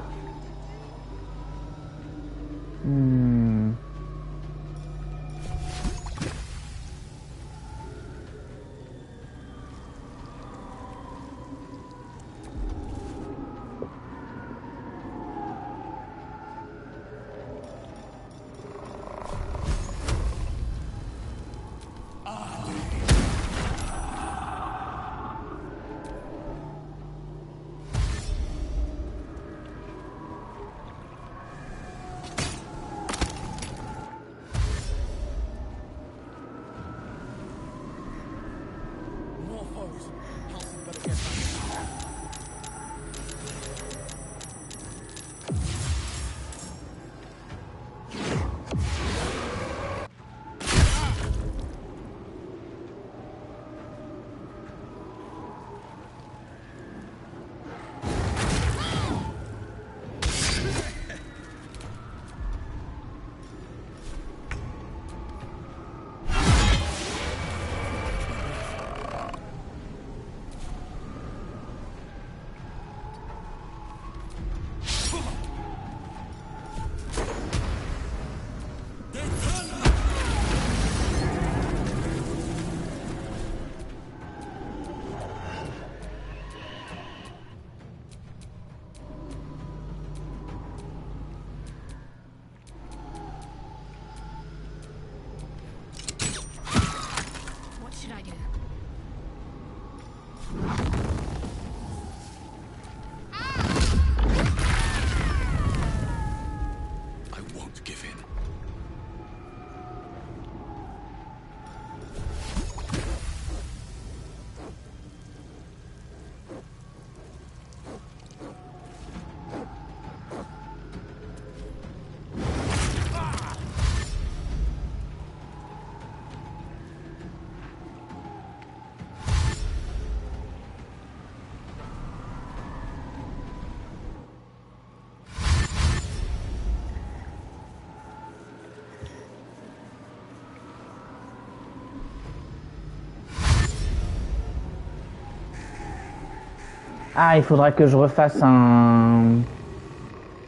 Ah, il faudra que je refasse une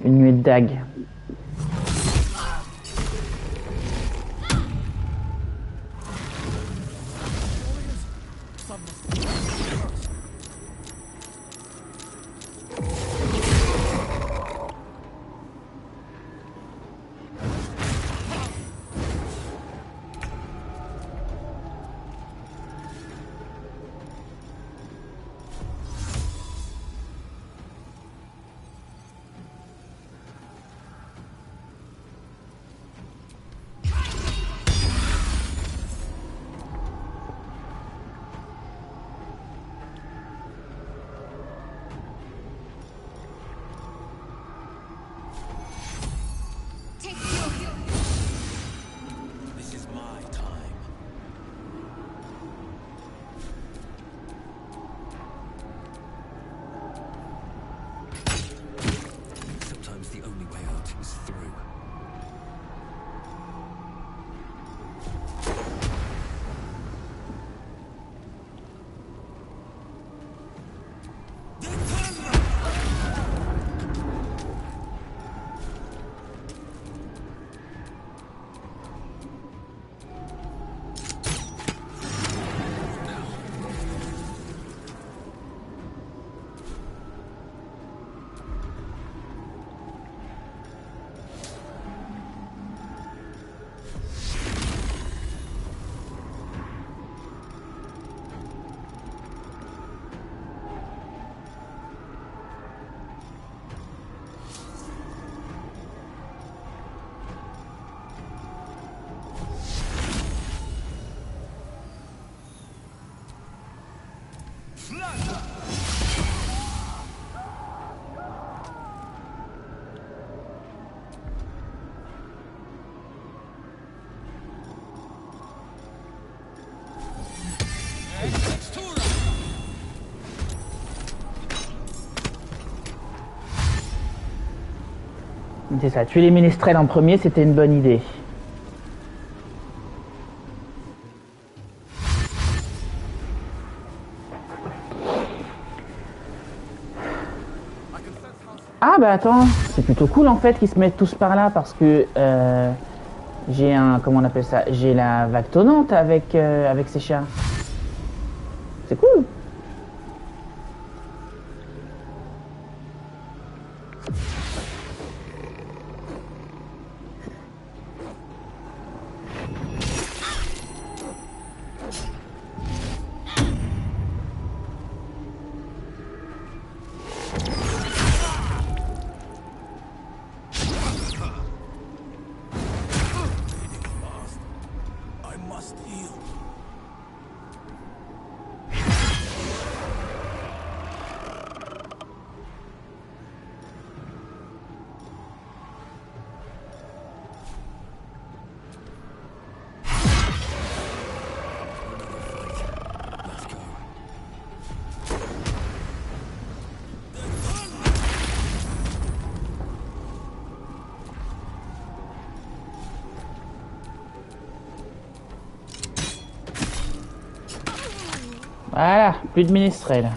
nuée de dagues. C'est ça, tuer les ménestrels en premier, c'était une bonne idée. Ah bah attends, c'est plutôt cool en fait qu'ils se mettent tous par là parce que j'ai un, comment on appelle ça, j'ai la vague tonnante avec ces chats. C'est cool. Voilà, plus de ménestrel.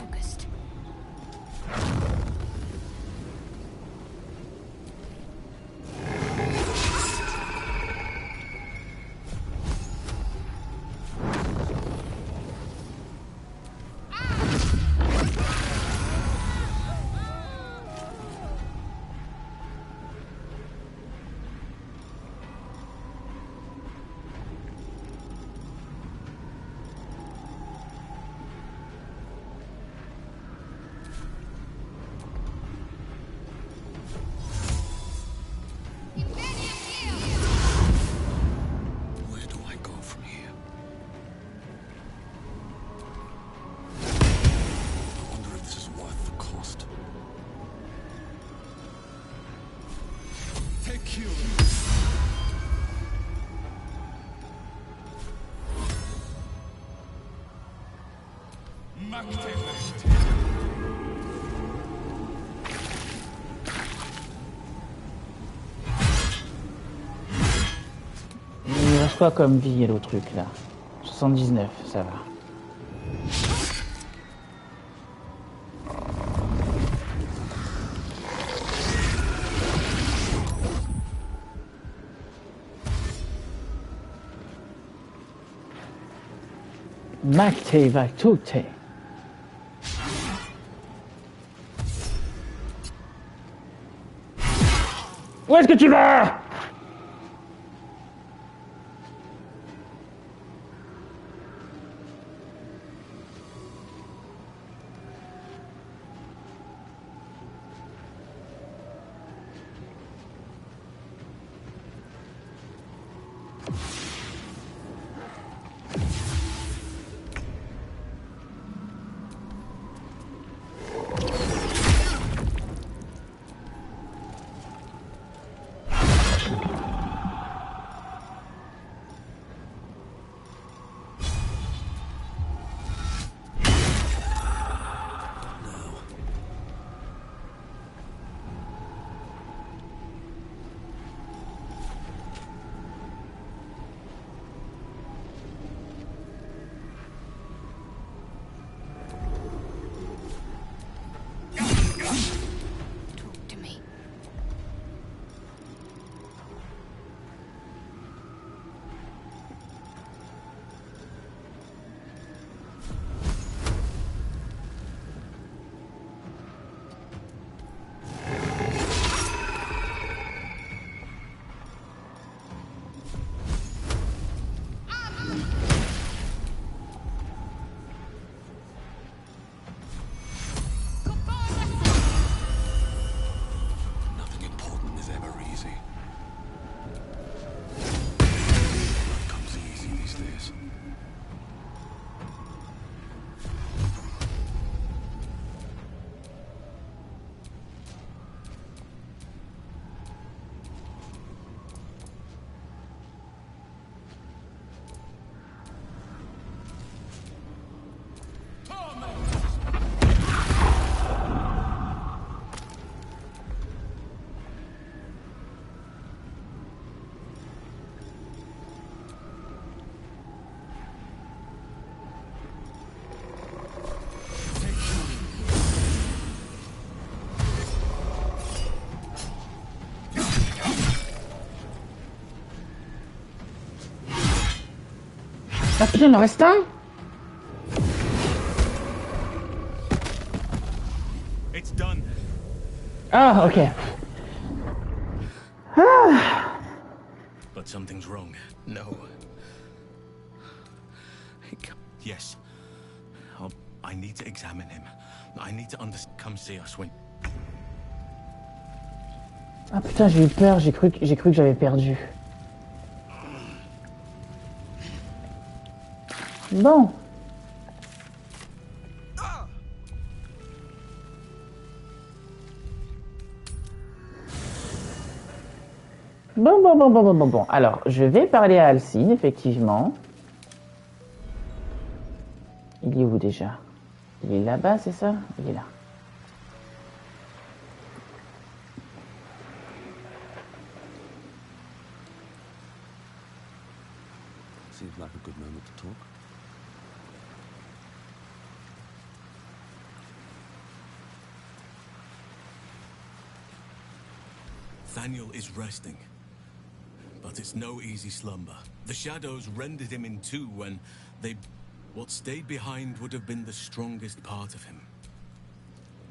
Il reste quoi comme vie le truc là? 79, ça va. Macte va tutte. Où est-ce que tu vas? Ah putain, il en reste un. It's done. Ah, ok. Ah. But something's wrong. No. Yes. I need to examine him. I need to understand. Come see us when. Ah putain, j'ai eu peur, j'ai cru que j'avais perdu. Bon. Bon. Alors, je vais parler à Alcine, effectivement. Il est où déjà? Il est là-bas, c'est ça? Il est là. Seems like a good moment to talk. Thaniel is resting. But it's no easy slumber. The shadows rendered him in two when they... What stayed behind would have been the strongest part of him.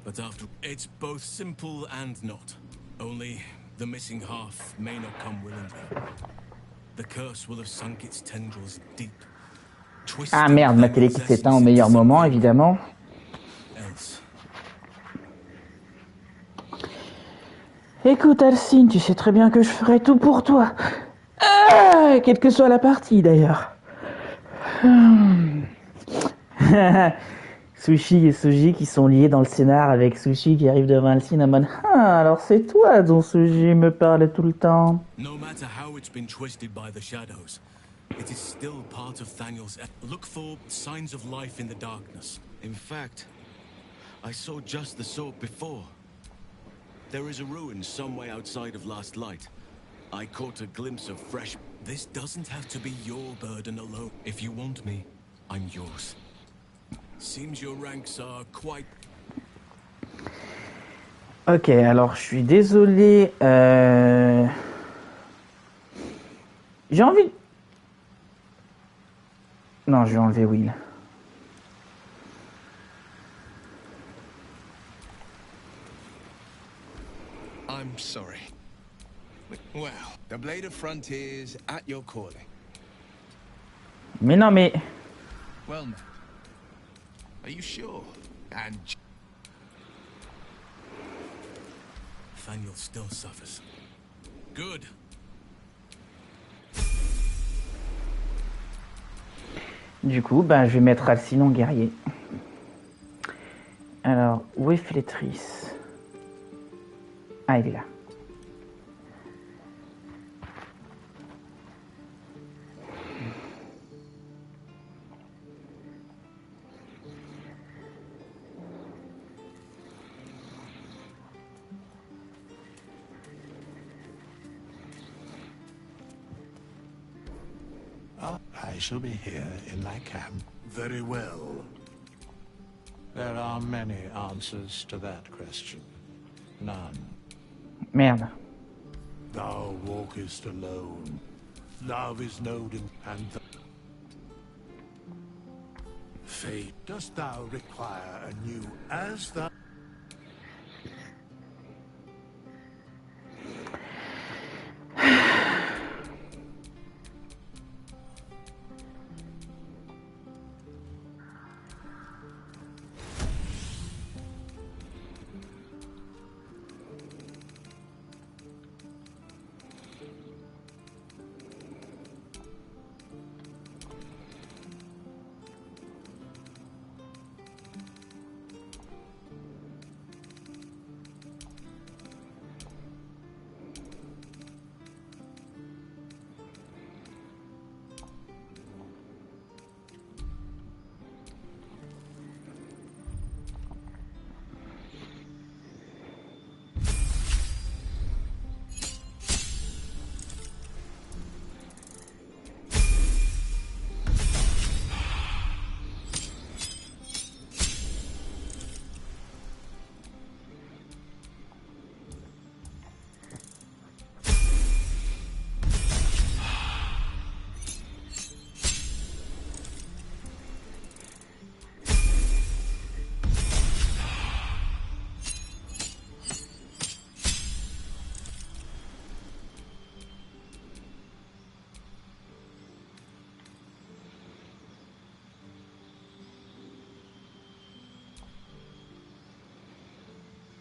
But after... It's both simple and not. Only the missing half may not come willingly. The curse will have sunk its tendrils deep. Ah merde, ma télé qui s'éteint au meilleur moment, évidemment. Écoute Alcine, tu sais très bien que je ferai tout pour toi. Ah, quelle que soit la partie d'ailleurs. Sushi et Suji qui sont liés dans le scénar avec Sushi qui arrive devant Alcine en mode ah, alors c'est toi dont Suji me parlait tout le temps. No matter how it's been twisted by the shadows, it is still part of Thaniel's... Look for signs of life in the darkness. In fact, I saw just the sort before. There is a ruin some way outside of Last Light. I caught a glimpse of fresh... This doesn't have to be your burden alone. If you want me, I'm yours. Seems your ranks are quite... Ok, alors je suis désolé. J'ai envie... Non, je vais enlever Will. I'm sorry. Well, the Blade of Frontiers at your calling. Mais non, mais... Well, no. Are you sure? And... Thaniel still suffers. Good. Du coup, ben, je vais mettre Alcine en guerrier. Alors, où est Flétrice? Ah, il est là. I shall be here in my camp. Very well. There are many answers to that question. None. Merde. Thou walkest alone. Love is known and fate. Dost thou require anew as thou...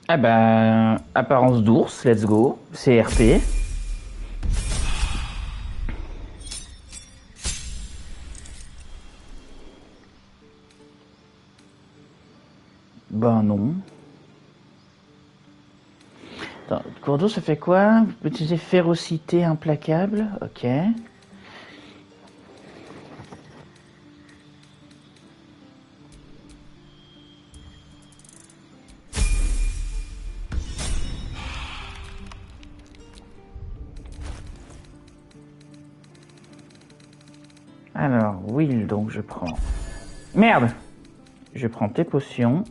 Ah bah, apparence d'ours, let's go. CRP. Ben non. Attends, cours d'eau, ça fait quoi? Vous pouvez utiliser férocité implacable. Ok. Alors, Will, donc je prends... Merde! Je prends tes potions.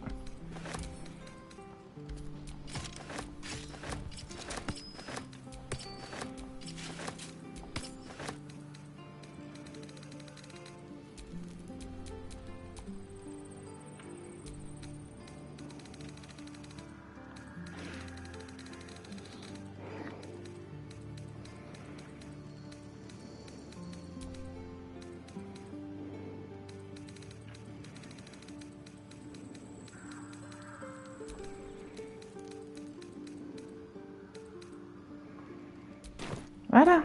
Voilà.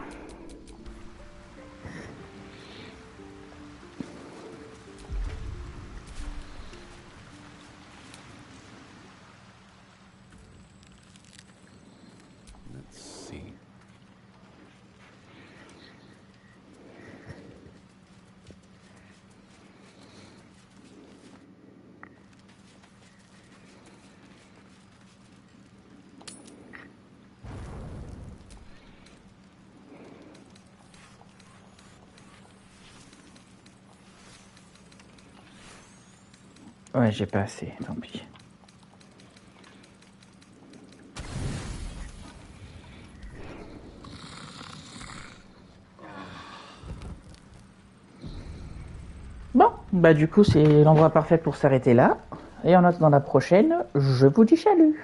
Let's see. Ouais, j'ai pas assez, tant pis. Bon, bah du coup c'est l'endroit parfait pour s'arrêter là. Et en attendant la prochaine, je vous dis salut!